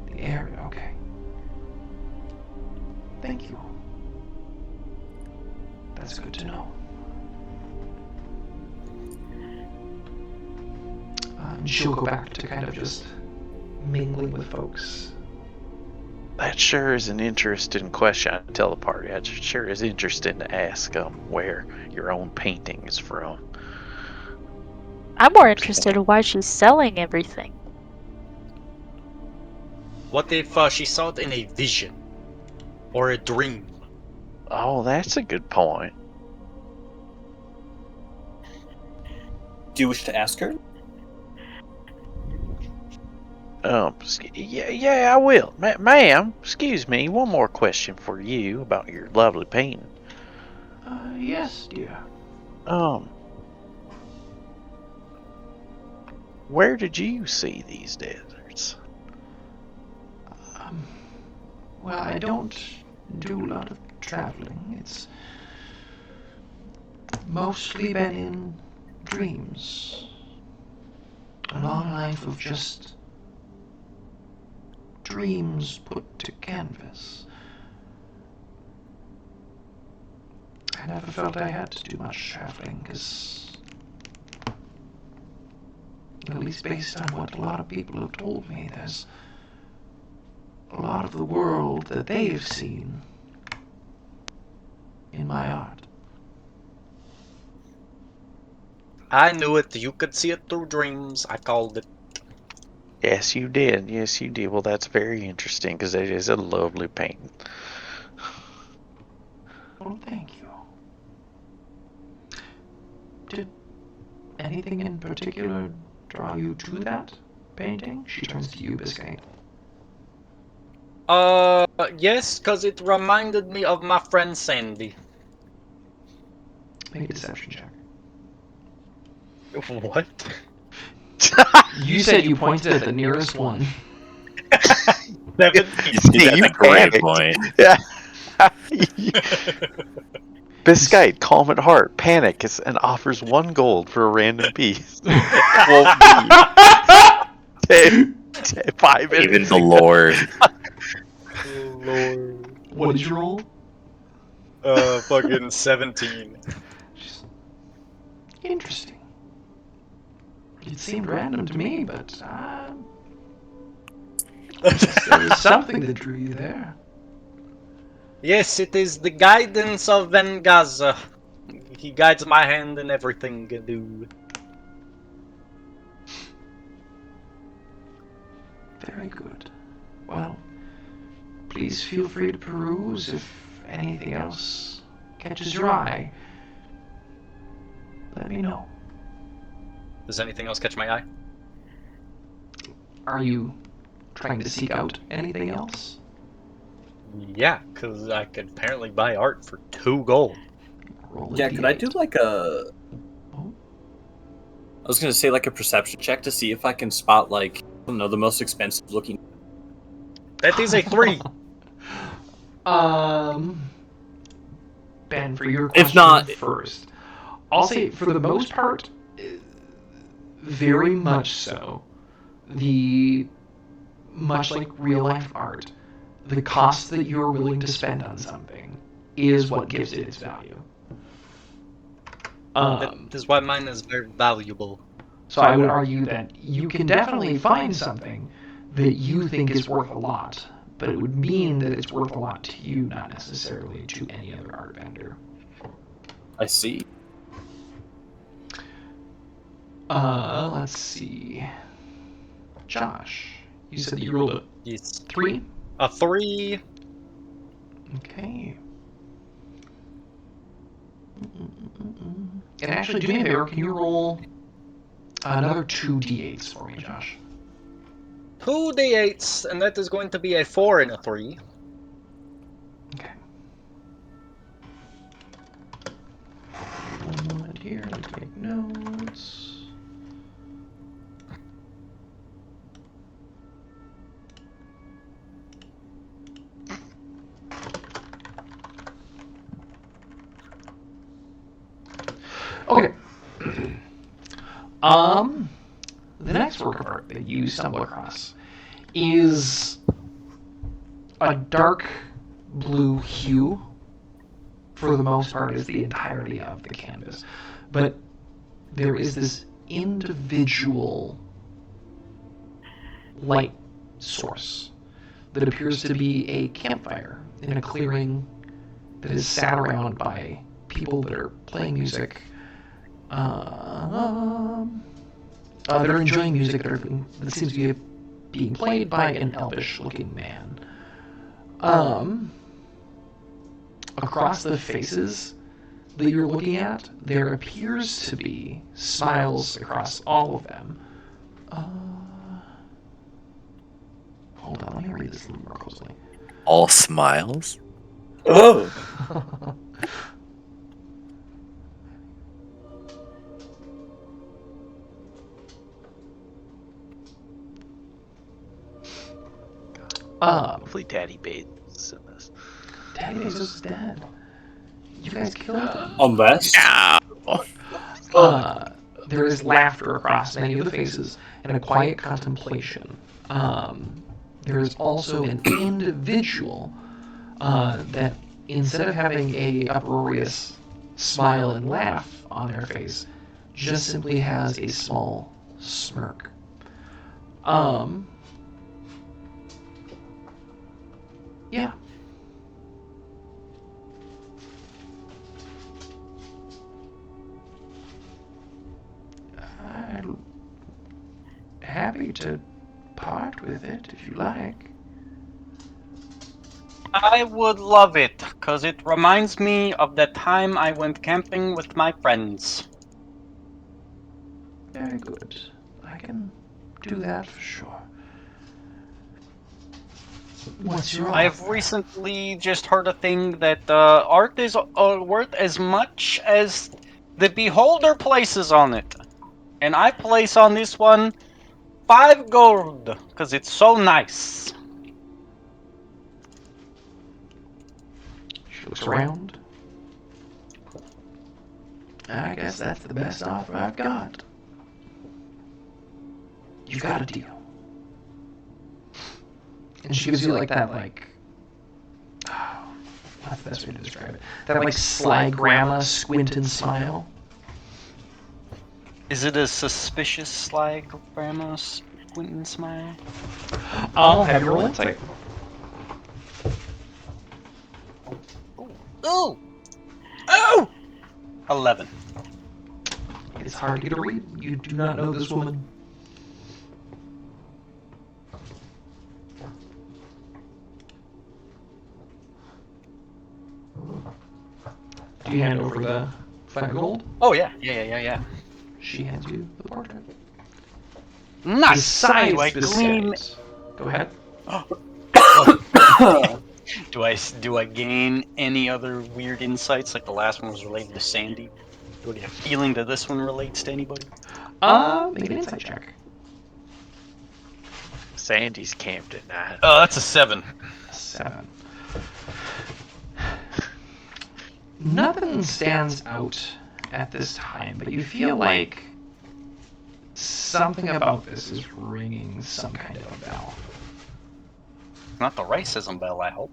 The area, okay. Thank you. That's good to know. She'll go back to kind of just mingling with folks. That sure is an interesting question. I tell the party. That sure is interesting to ask where your own painting is from. I'm more interested in why she's selling everything. What if she saw it in a vision or a dream? Oh, that's a good point. Do you wish to ask her? Yeah, I will. Ma'am, excuse me, one more question for you about your lovely painting. Yes, dear. Where did you see these deserts? Well, I don't do a lot of traveling. It's mostly been in dreams. A long life of just dreams put to canvas. I never felt I had to do much traveling, because, at least based on what a lot of people have told me, there's a lot of the world that they've seen in my art. I knew it. You could see it through dreams. I called it. Yes, you did. Yes, you did. Well, that's very interesting because it is a lovely painting. Well, thank you. Did anything in particular draw you to that painting? She turns to you, Biscay. Yes, because it reminded me of my friend Sandy. Make a deception check. What? You said you pointed at the nearest one. 17. That's a great point. Yeah. Biscite, calm at heart, panics and offers 1 gold for a random piece. Won't be 5 minutes. Even the lore. Oh, Lord. What did you roll? Fucking 17. Interesting. It seemed random to me, but there was something that drew you there. Yes, it is the guidance of Vengaza. He guides my hand in everything I do. Very good. Well, please feel free to peruse if anything else catches your eye. Let me know. Does anything else catch my eye? Are you trying to seek out anything else? Yeah, because I could apparently buy art for 2 gold. Roll a Yeah, could I D8. do like a? Oh. I was gonna say like a perception check to see if I can spot like I don't know the most expensive looking. That is a 3. Ben, for your question If not- first, I'll say for the most part, very much so. Much like real life art, the cost that you're willing to spend on something is what gives it its value. That is why mine is very valuable. So I would argue that you can definitely find something that you think is worth a lot, but it would mean that it's worth a lot to you, not necessarily to any other art vendor. I see. Let's see. Josh, you said that you rolled a Yes. 3? A 3. Okay. And actually, do me a favor, can you roll another 2 d8s for me, Josh? 2 d8s, and that is going to be a 4 and a 3. Okay. One moment here, let me take notes. Okay. The next work of art that you stumble across is a dark blue hue. For the most part, is the entirety of the canvas, but there is this individual light source that appears to be a campfire in a clearing that is sat around by people that are playing music. That are enjoying music that seems to be being played by an elvish-looking man. Across the faces that you're looking at, there appears to be smiles across all of them. Hold on, let me read this a little more closely. All smiles. Oh. Hopefully Daddy Bates in this. Daddy Bezos is dead. You guys killed him. Unless. There is laughter across many of the faces and a quiet contemplation. There is also an individual that, instead of having a uproarious smile and laugh on their face, just simply has a small smirk. Yeah. I'm happy to part with it if you like. I would love it, because it reminds me of the time I went camping with my friends. Very good. I can do that for sure. What's your I have offer? recently just heard a thing that art is worth as much as the beholder places on it. And I place on this one 5 gold, because it's so nice. She looks around. I guess that's the best offer I've got. You've got a deal. And she gives you like that, what's the best way to describe it? That like sly grandma squint and smile. Is it a suspicious sly grandma squint and smile? I'll have you roll insight. Ooh! Oh! 11. It's hard to get a read. You do not know this woman. you hand over the 5 gold? Oh yeah. She hands you the portrait. Nice. Besides Do I the glean? set- Go ahead. Do I gain any other weird insights? Like the last one was related to Sandy. Do I get a feeling that this one relates to anybody? Make an insight check. Sandy's camped at night. Oh, that's a 7. 7. Nothing stands out at this time, but you feel like something about this is ringing some kind of a bell. Not the racism bell, I hope.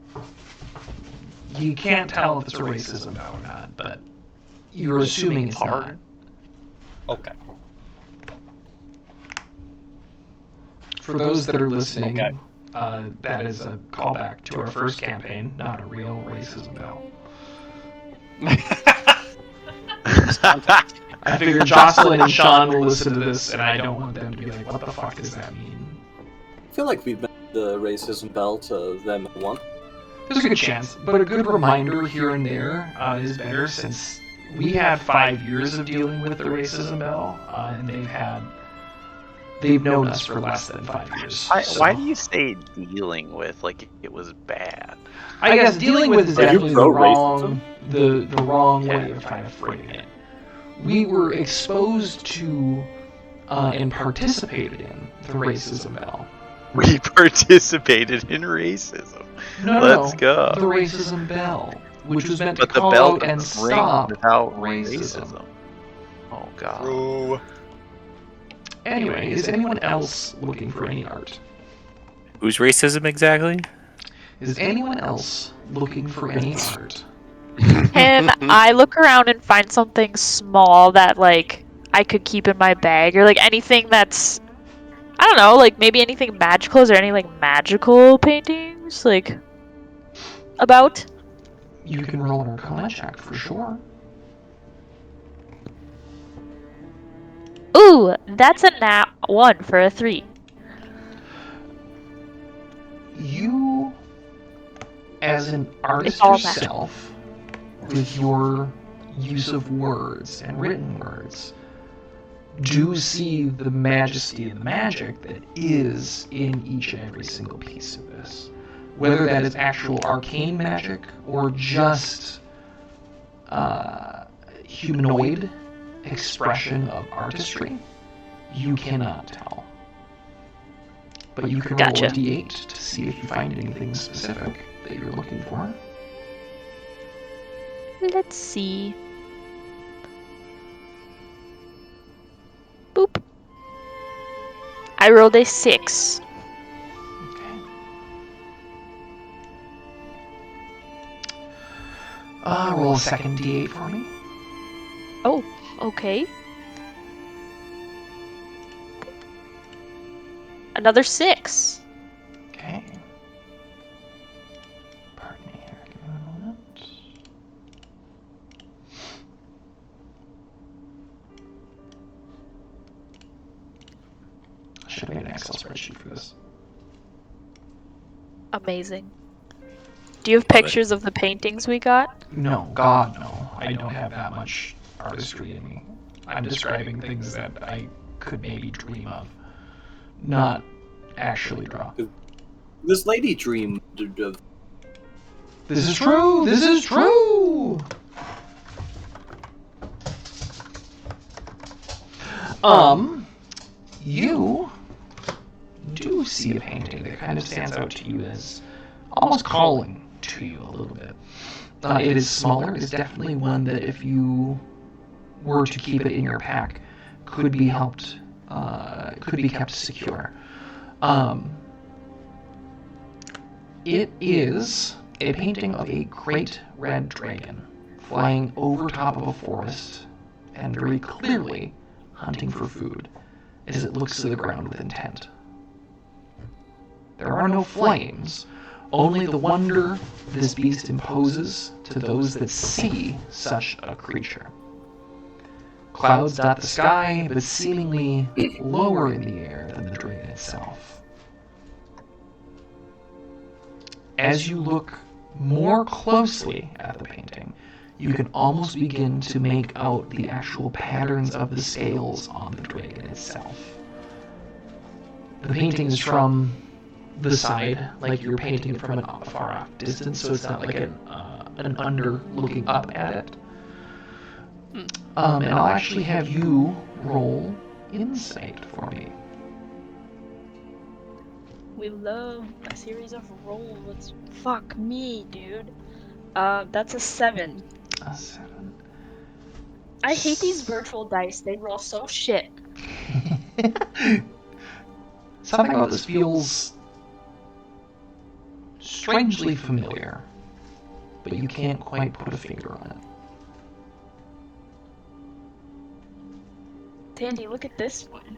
You can't tell if it's a racism bell or not, but you're assuming it's not. Okay. For those that are listening, Okay. that is a callback to our first campaign, not a real racism bell. I figured Jocelyn and Sean will listen to this, and I don't want them to be like, what the fuck does that mean? I feel like we've met the racism bell to them at once. There's a good chance, but a good reminder here and there is better, since we had 5 years of dealing with the racism bell, and they've known us for less than 5 years. Why do you say dealing with like it was bad? I guess dealing with is Are you definitely the pro-racism? wrong way of kind of framing it. We were exposed to and participated in the racism bell. We participated in racism. Let's go. The racism bell, which was meant to But the call bell out and doesn't ring stop without racism. Oh god. True. Anyway, is anyone else looking for any art? Who's racism exactly? Is anyone else looking for any art? Can I look around and find something small that like I could keep in my bag, or like anything that's, I don't know, like maybe anything magical? Is there any like magical paintings like about? You can roll an Arcana check for sure. Ooh, that's a nat 1 for a 3. You, as an artist all yourself, with your use of words and written words, do see the majesty and the magic that is in each and every single piece of this. Whether that is actual arcane magic or just humanoid expression of artistry, you cannot tell. But you can roll Gotcha. a d8 to see if you find anything specific that you're looking for. Let's see. Boop. I rolled a 6. Okay. Roll a second d8 for me. Oh, okay. Another 6. Okay. Pardon me here. Give me a moment. I should have made an Excel spreadsheet for this. Amazing. Do you have pictures of the paintings we got? No, God, no. I don't have that much artistry in me. I'm describing things that I could maybe dream of, not actually draw. This lady dreamed of. This is true! This is true! You do see a painting that kind of stands out to you as almost calling to you a little bit. It is smaller. It is definitely one that if you were to keep it in your pack, could be helped, could be kept secure. It is a painting of a great red dragon flying over top of a forest and very clearly hunting for food as it looks to the ground with intent. There are no flames, only the wonder this beast imposes to those that see such a creature. Clouds dot the sky, but seemingly lower in the air than the dragon itself. As you look more closely at the painting, you can almost begin to make out the actual patterns of the scales on the dragon itself. The painting is from the side, like you're painting it from a far off distance, so it's not like an under looking up at it. And I'll actually have you roll insight for me. We love a series of rolls. Fuck me, dude. That's a 7. A 7. I hate these virtual dice. They roll so shit. Something about this feels strangely familiar, but you can't quite put a finger on it. Tandy, look at this one.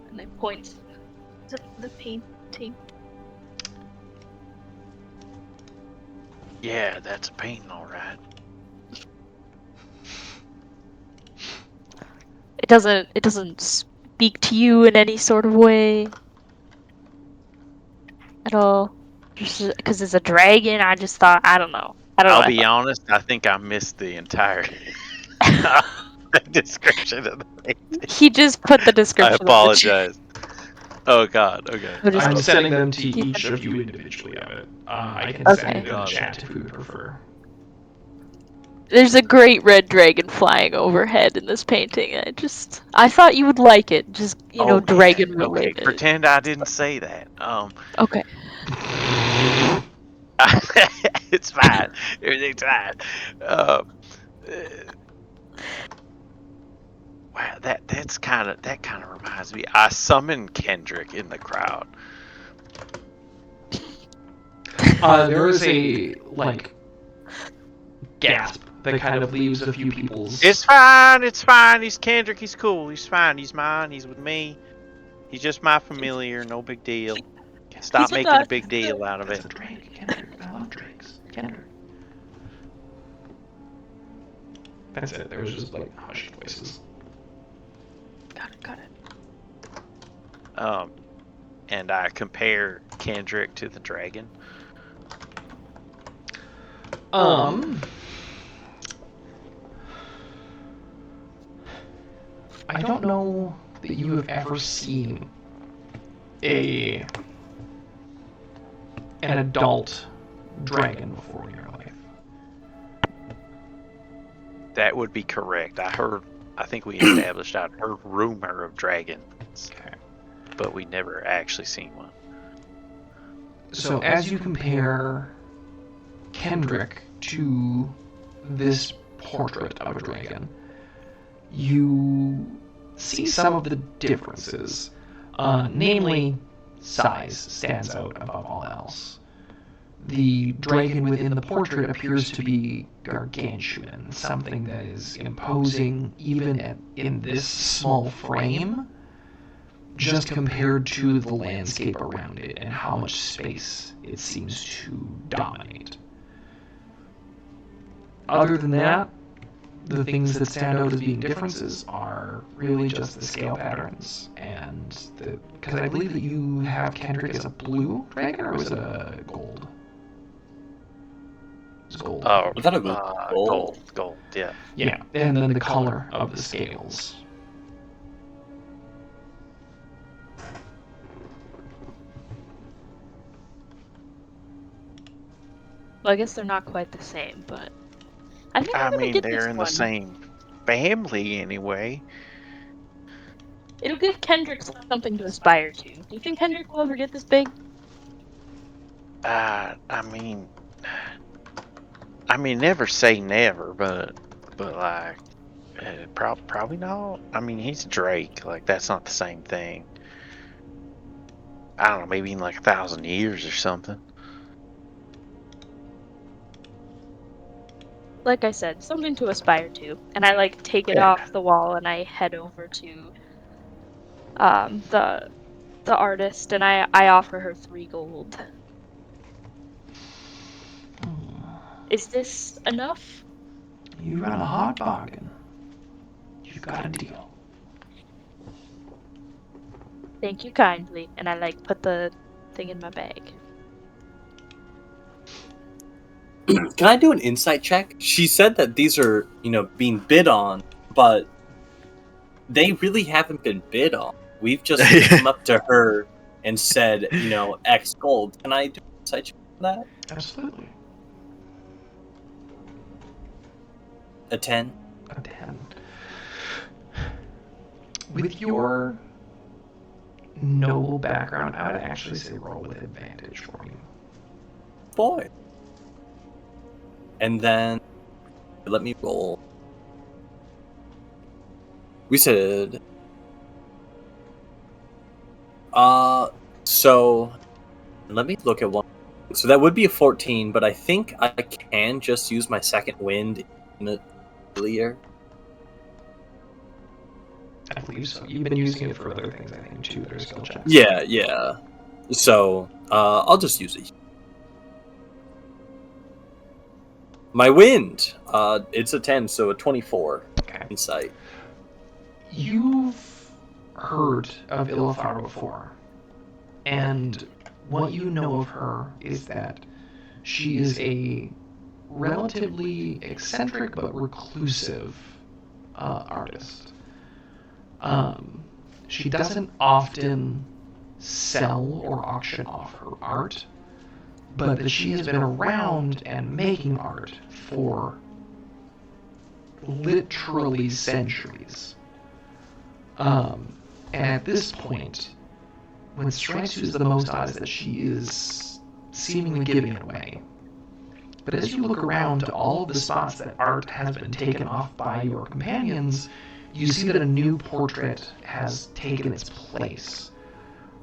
And they point to the painting. Yeah, that's a painting, all right. It doesn't speak to you in any sort of way at all. Just because it's a dragon, I just thought, I don't know. I'll be honest, I think I missed the entire description of the painting. He just put the description. I apologize. Oh god, okay. I'm sending them to each of you individually of it. I can send it in the chat if you would prefer. There's a great red dragon flying overhead in this painting. I thought you would like it. Just, dragon related. Okay, pretend I didn't say that. Okay. It's fine. Everything's fine. Wow, that kind of reminds me. I summoned Kendrick in the crowd. There is a gasp that kind of leaves a few people's. It's fine. It's fine. He's Kendrick. He's cool. He's fine. He's mine. He's with me. He's just my familiar. No big deal. Stop making a big deal out of it. That's a drake, Kendrick. I love drakes. Kendrick. That's it. There was just hushed voices. Got it. And I compare Kendrick to the dragon. I don't know that you have ever seen an adult dragon before in your life. That would be correct. I think we established I'd heard rumor of dragons, but we never actually seen one. So as you compare Kendrick to this portrait of a dragon, you see some of the differences. Namely, size stands out above all else. The dragon within the portrait appears to be gargantuan, something that is imposing even in this small frame, just compared to the landscape around it and how much space it seems to dominate. Other than that, the things that stand out as being differences are really just the scale patterns, and because I believe that you have Kendrick as a blue dragon, or was it a gold? It was gold. Oh, Was that a gold? Gold, yeah. Yeah, and then the color of the scales. Well, I guess they're not quite the same, but I think I'm I gonna mean, get they're this in one. the same family anyway. It'll give Kendrick something to aspire to. Do you think Kendrick will ever get this big? I mean, never say never, but probably not. I mean, he's Drake. That's not the same thing. I don't know, maybe in 1,000 years or something. Like I said, something to aspire to. And I take it off the wall and I head over to the artist and I offer her 3 gold. Is this enough? You run a hard bargain. You've got a deal. Thank you kindly. And I put the thing in my bag. Can I do an insight check? She said that these are, being bid on, but they really haven't been bid on. We've just come up to her and said, X gold. Can I do an insight check on that? Absolutely. A 10? A 10. With your noble background, I would actually say roll with advantage for you. Boy. And then let me roll. We said so let me look at one. So that would be a 14, but I think I can just use my second wind in it earlier. I believe so. You've been using it for other things, I think, too. There's skill checks. Yeah. So I'll just use it. My wind, it's a 10, so a 24 insight. You've heard of Ilithar before, and what you know of her is that she is a relatively eccentric but reclusive artist. She doesn't often sell or auction off her art, but that she has been around and making art for literally centuries. And at this point, what strikes you as the most odd is that she is seemingly giving it away. But as you look around to all of the spots that art has been taken off by your companions, you see that a new portrait has taken its place.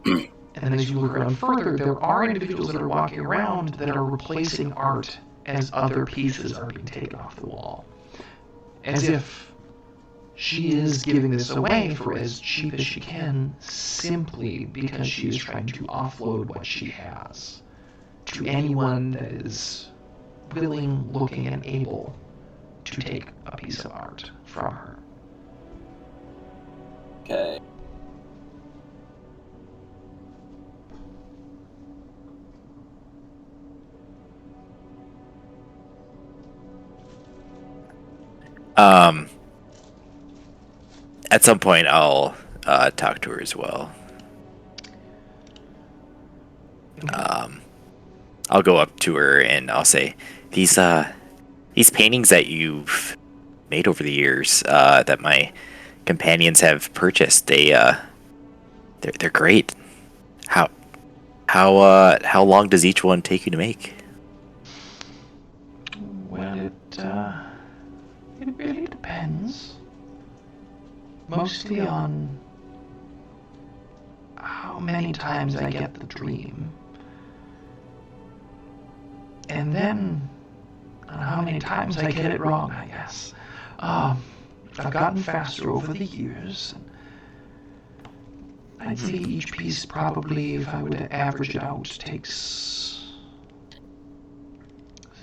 And then as you look around further, there are individuals that are walking around that are replacing art as other pieces are being taken off the wall. As if she is giving this away for as cheap as she can, simply because she is trying to offload what she has to anyone that is willing, looking, and able to take a piece of art from her. Okay. At some point, I'll talk to her as well. I'll go up to her and I'll say, these paintings that you've made over the years, that my companions have purchased, they're great. How long does each one take you to make? Well, it really depends. Mostly on how many times I get the dream. And then on how many times I get it wrong, I guess. I've gotten faster over the years. I'd say each piece probably, if I were to average it out, takes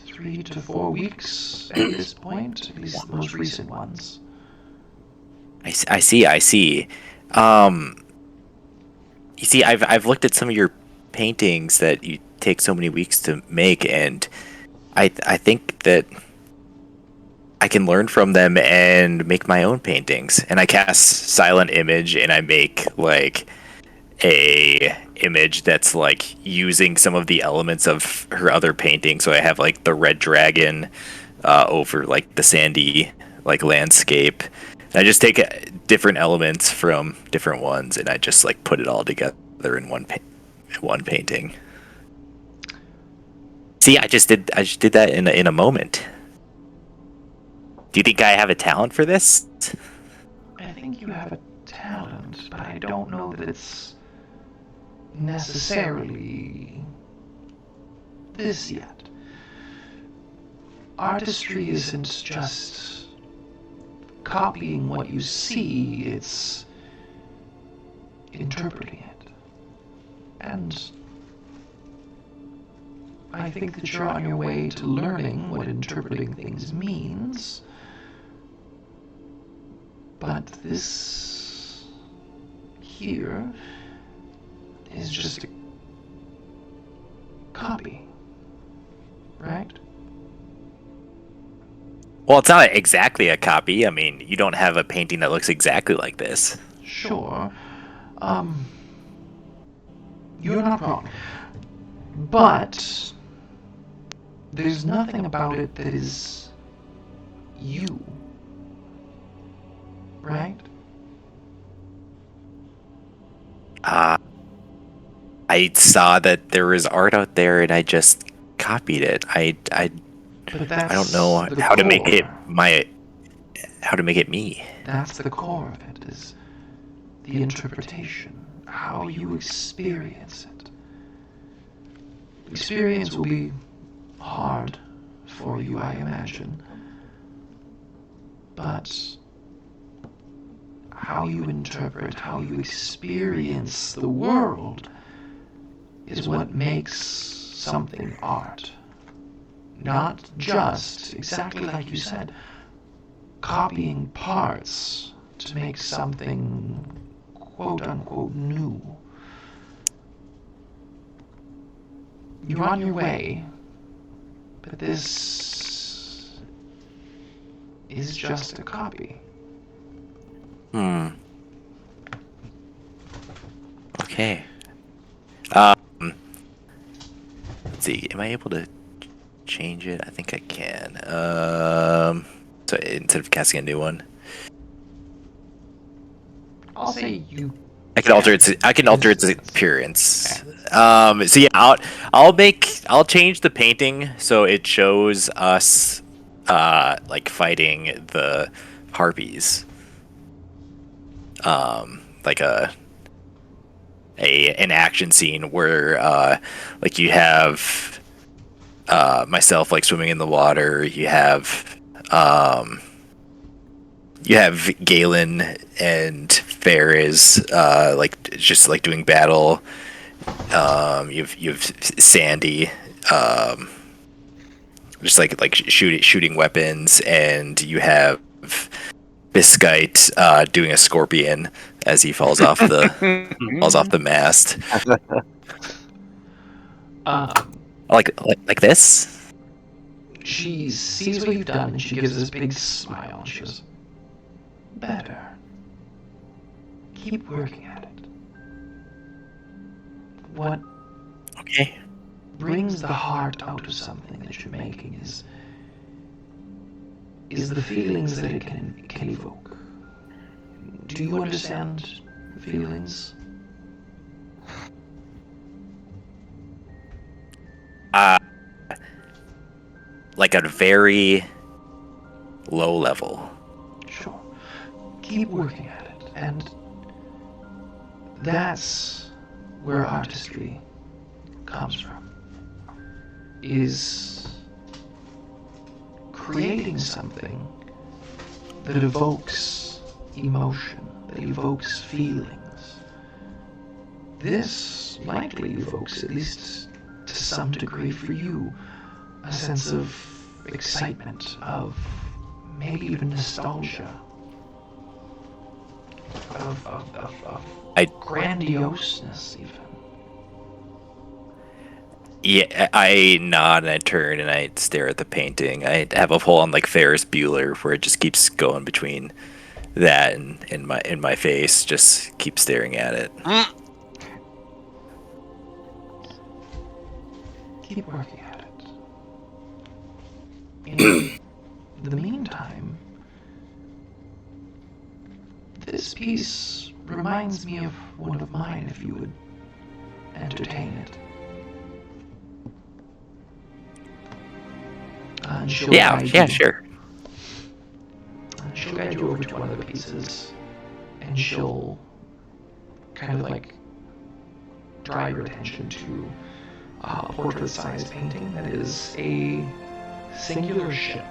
3 to 4 weeks at this point, at least the most recent ones. I see. You see, I've looked at some of your paintings that you take so many weeks to make, and I think that I can learn from them and make my own paintings. And I cast Silent Image, and I make like a image that's like using some of the elements of her other painting. So I have like the red dragon over like the sandy like landscape. And I just take different elements from different ones, and I just like put it all together in one painting. See, I just did that in a moment. Do you think I have a talent for this? I think you have a talent, but I don't know that it's necessarily this yet. Artistry isn't just copying what you see, it's interpreting it. And I think that you're on your way to learning what interpreting things means. But this here is just a copy, right? Well, it's not exactly a copy. I mean, you don't have a painting that looks exactly like this. Sure. You're not wrong. But there's nothing about it that is you. Right? I saw that there was art out there, and I just copied it. I don't know how to make it me. That's the core of it, is the interpretation, how you experience it. Experience will be hard for you, I imagine. But how you interpret, how you experience the world is what makes something art. Not just, exactly like you said, copying parts to make something quote-unquote new. You're on your way, but this is just a copy. Okay. Let's see. Am I able to change it? I think I can. So instead of casting a new one, I'll say you. I can alter its appearance. So yeah, I'll change the painting so it shows us like fighting the harpies. Like an action scene where like you have myself like swimming in the water. You have Galen and Ferris like just like doing battle. You've Sandy just like shooting weapons, and you have Biscuit doing a scorpion as he falls off the mast. Like this. She sees what you've done and she gives this big smile. She goes, better. Keep working at it. What brings the heart out of something that you're making is the feelings that it can evoke. Do you understand the feelings? Like at a very low level. Sure. Keep working at it, and that's where artistry comes from. Is creating something that evokes emotion, that evokes feelings. This likely evokes, at least to some degree for you, a sense of excitement, of maybe even nostalgia, of grandioseness even. Yeah, I nod and I turn and I stare at the painting. I have a full-on like Ferris Bueller where it just keeps going between that and in my face. Just keep staring at it. Keep working at it. In the meantime, this piece reminds me of one of mine, if you would entertain it. Yeah, sure. She'll guide you over to one of the pieces, and she'll kind of like draw your attention to a portrait-sized painting that is a singular ship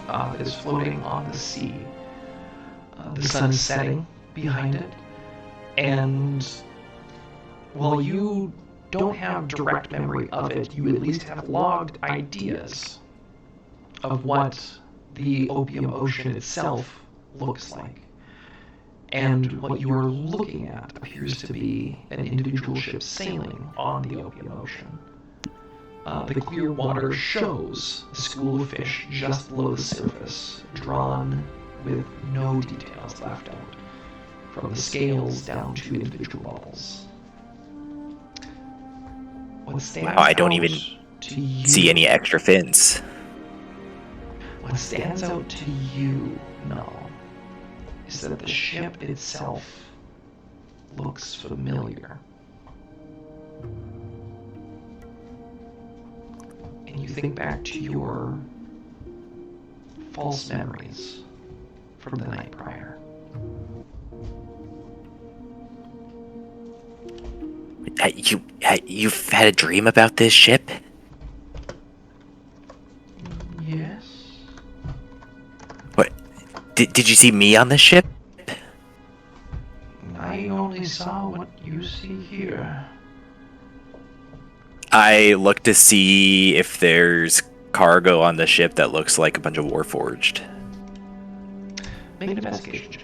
that is floating on the sea. The sun is setting behind it, and while you don't have direct memory of it, you at least have logged ideas of what the Opium Ocean itself looks like. And what you are looking at appears to be an individual ship sailing on the Opium Ocean. The clear water shows a school of fish just below the surface, drawn with no details left out, from the scales down to individual bubbles. What stands Wow, I don't out even to you, see any extra fins. What stands out to you, Null, is that the ship itself looks familiar. And you think back to your false memories from the night prior. You've had a dream about this ship? Yes? What? Did you see me on this ship? I only saw what you see here. I look to see if there's cargo on the ship that looks like a bunch of Warforged. Make an investigation check.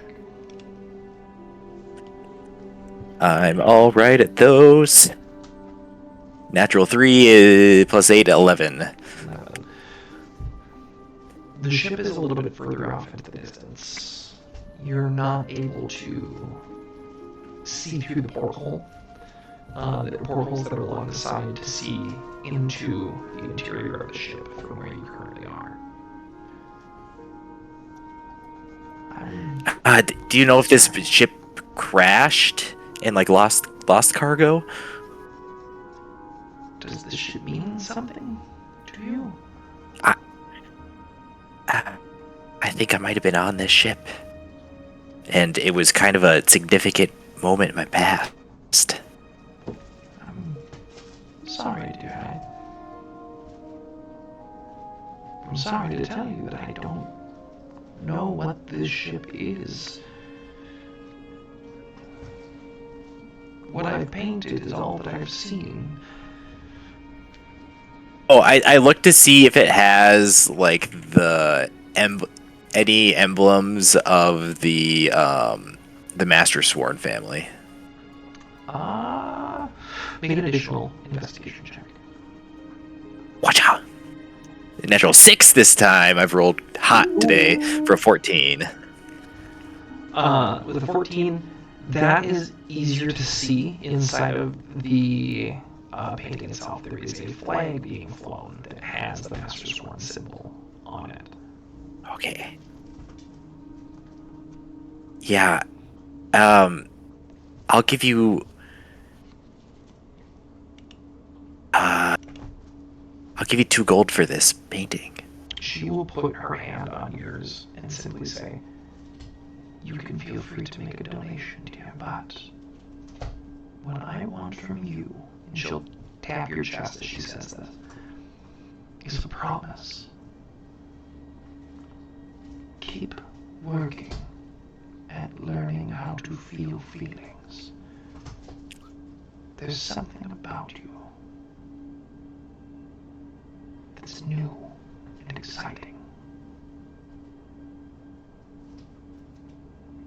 I'm all right at those. Natural 3 plus 8, 11. The ship is a little bit further off into the distance. You're not able to see through the porthole. The portholes that are along the side to see into the interior of the ship from where you currently are. Do you know if this ship crashed and like lost cargo? Does this ship mean something to you? I think I might have been on this ship, and it was kind of a significant moment in my past. I'm sorry, dear. I'm sorry to tell you that I don't know what this ship is. What I've painted is all that I've seen. Oh, I look to see if it has like the any emblems of the Master Sworn family. Make an additional investigation check. Watch out! Natural 6 this time. I've rolled hot today for a 14. With a 14, that is easier to see inside of the painting itself. There is a flag being flown that has the Master Sworn symbol on it. Okay. Yeah. I'll give you. I'll give you 2 gold for this painting. She will put her hand on yours and simply say, "You can feel free to make a donation, dear, but what I want from you," and she'll tap your chest as she says this, "is a promise. Keep working at learning how to feel feelings. There's something about you that's new and exciting.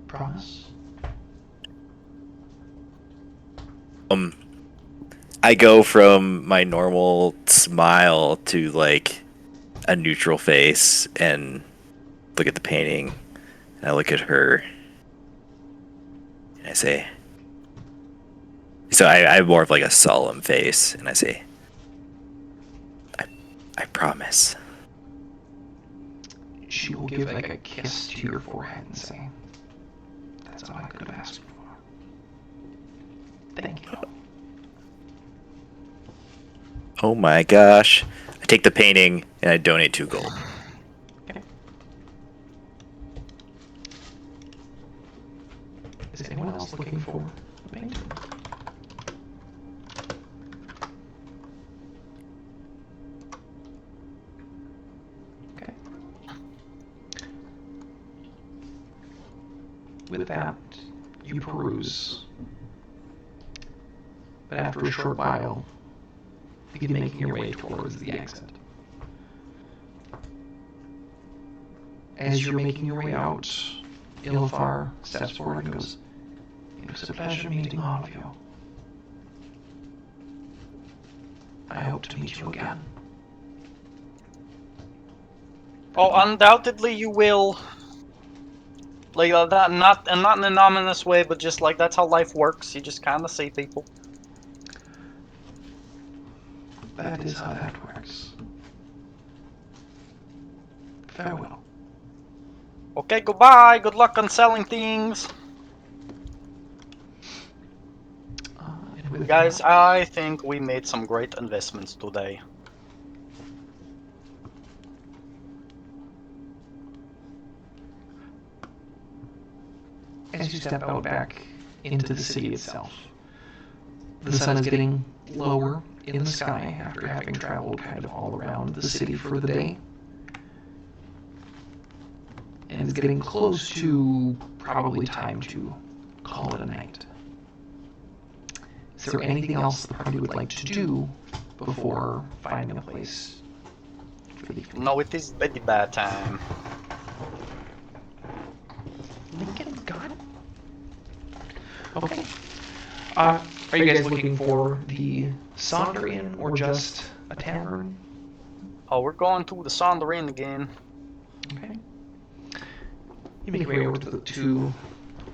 Promise?" I go from my normal smile to like a neutral face and look at the painting, and I look at her and I say, so I have more of like a solemn face, and I say, I promise. She will give like a kiss to your forehead and say, "That's all I could have asked for. Thank you." Oh my gosh. I take the painting and I donate 2 gold. Okay. Is anyone else looking for a painting? Okay. With that, you peruse. But after a short while, you begin making your way towards the exit. As you're making your way out, Ilfar steps forward and goes, "It was a pleasure meeting all of you. I hope to meet you again. Oh, undoubtedly you will. Like that, not in an ominous way, but just like that's how life works. You just kind of see people. That is how that works. Farewell. Okay, goodbye. Good luck on selling things. And with Guys, that, I think we made some great investments today. as you step out back into the city itself, the sun is getting lower in the sky after having traveled kind of all around the city for the day. And it's getting close to probably time to call it a night. Is there anything else the party would like to do before finding a place for the evening? No, it is very bad time. Lincoln, got it. Okay. Are you guys looking for the Sonder Inn or just a tavern? Oh, we're going to the Sonder Inn again. Okay. You make your way over to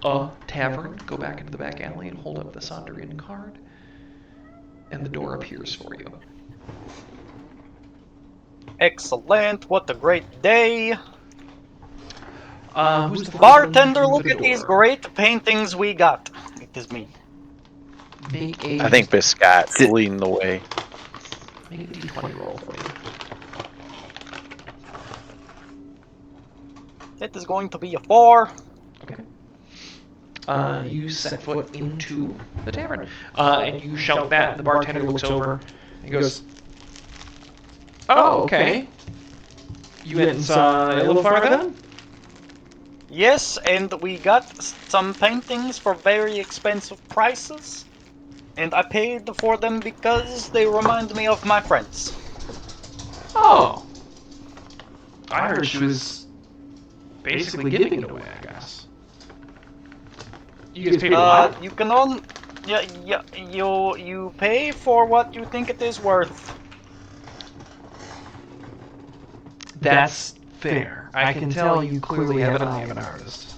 a tavern, go back into the back alley and hold up the Sonder Inn card, and the door appears for you. Excellent, what a great day. Who's the Bartender, first one look to the at these door? great paintings we got. It is me. Make a I think Biscot's leading the way. make a d20 roll for me. It is going to be a 4. Okay. You set foot into the tavern, and you shout that. The bartender looks over and goes, "Oh, okay. You went and saw a little farther then?" Yes, and we got some paintings for very expensive prices. And I paid for them because they remind me of my friends. Oh. I heard she was basically giving it away, I guess. You guys paid a lot? You can only... Yeah, you pay for what you think it is worth. That's fair. I can tell you clearly have an eye of an artist.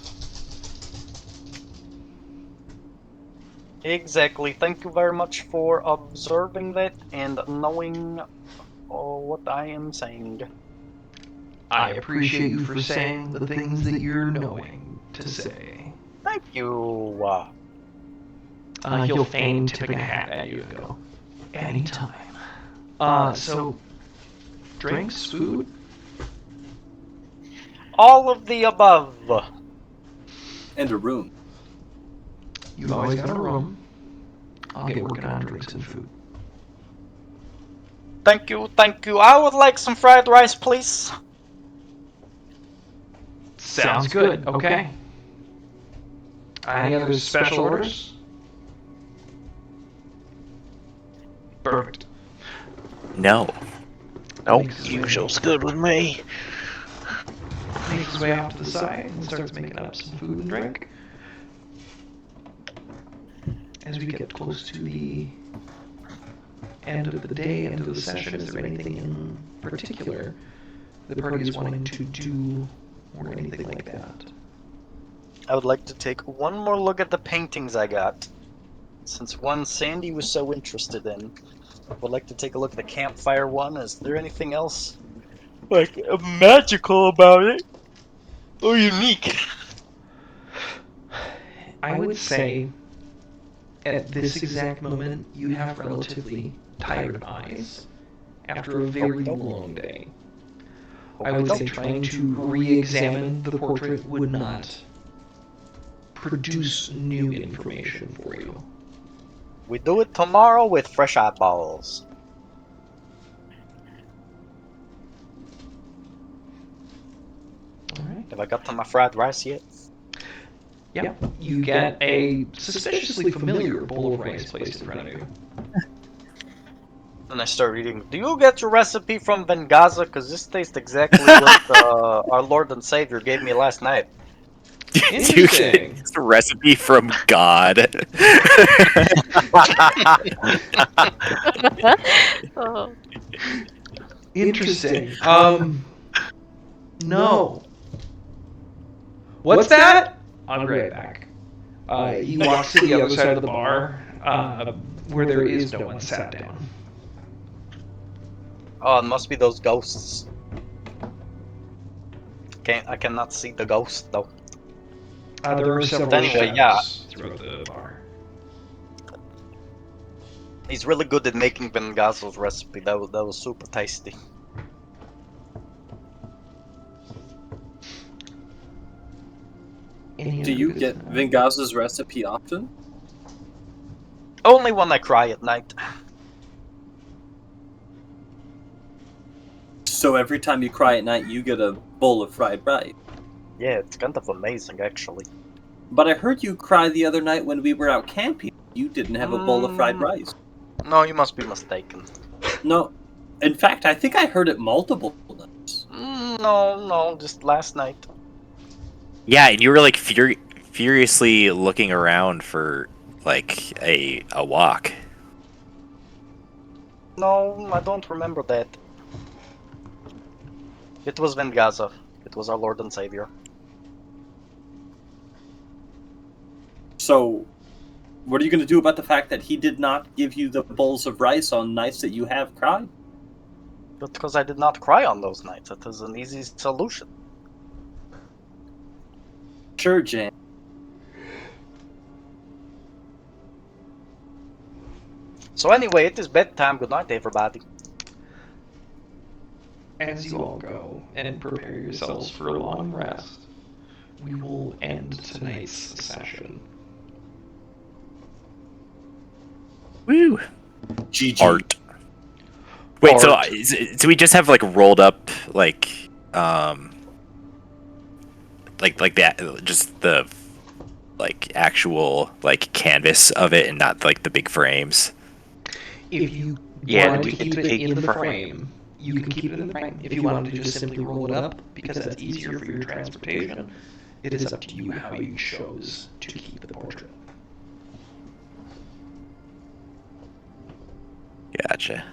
Exactly. Thank you very much for observing that and knowing what I am saying. I appreciate you for saying the things that you're knowing to say. Thank you. He'll feign tipping a hat at you and go, anytime. So, drinks, food? All of the above. And a room. You've always got a room. I'll get working on drinks and food. Thank you, thank you. I would like some fried rice, please. Sounds good. Okay. Any other special orders? Perfect. No. Nope, usual's good with me. Makes his way off to the side and starts making up some food and drink. As we get close to the end of the day, end of the session, is there anything in particular the party is wanting to do or anything like that? I would like to take one more look at the paintings I got. Since one Sandy was so interested in. I would like to take a look at the campfire one. Is there anything else like magical about it? Or unique? I would say at this exact moment you have relatively tired eyes after a very long day. I would say trying to re-examine the portrait would not produce new information for you. We do it tomorrow with fresh eyeballs. Alright. Have I got to my fried rice yet? Yep. You get a suspiciously familiar bowl of rice placed in front of you. And I start reading. Do you get your recipe from Vengaza? Because this tastes exactly what our Lord and Savior gave me last night. You get this recipe from God. Oh. Interesting. No. What's that? I'll be right back. He walks to the other side of the bar, where there is no one sat down. Oh, it must be those ghosts. I cannot see the ghost though. There are several Anyway, shadows yeah. throughout the bar. He's really good at making Benghazo's recipe. That was super tasty. Do you get Vengaza's recipe often? Only when I cry at night. So every time you cry at night, you get a bowl of fried rice. Yeah, it's kind of amazing actually. But I heard you cry the other night when we were out camping. You didn't have a bowl of fried rice. No, you must be mistaken. No. In fact, I think I heard it multiple nights. No, just last night. Yeah, and you were like furiously looking around for like a walk. No, I don't remember that. It was Vengaza. It was our Lord and Savior. So, what are you going to do about the fact that he did not give you the bowls of rice on nights that you have cried? But because I did not cry on those nights, it is an easy solution. Sure, Jan. So anyway, it is bedtime. Good night, everybody. As you all go and prepare yourselves for a long rest, we will end tonight's session. Woo! GG. Art. Wait, so Art. do we just have like rolled up like that, just the like actual like canvas of it and not like the big frames? If you Yeah, wanted we to can keep it take in the the frame. frame, you can keep it in the frame. If you wanted to just simply roll it up, because that's easier for your transportation, it is up to you how you chose to keep the portrait. Gotcha.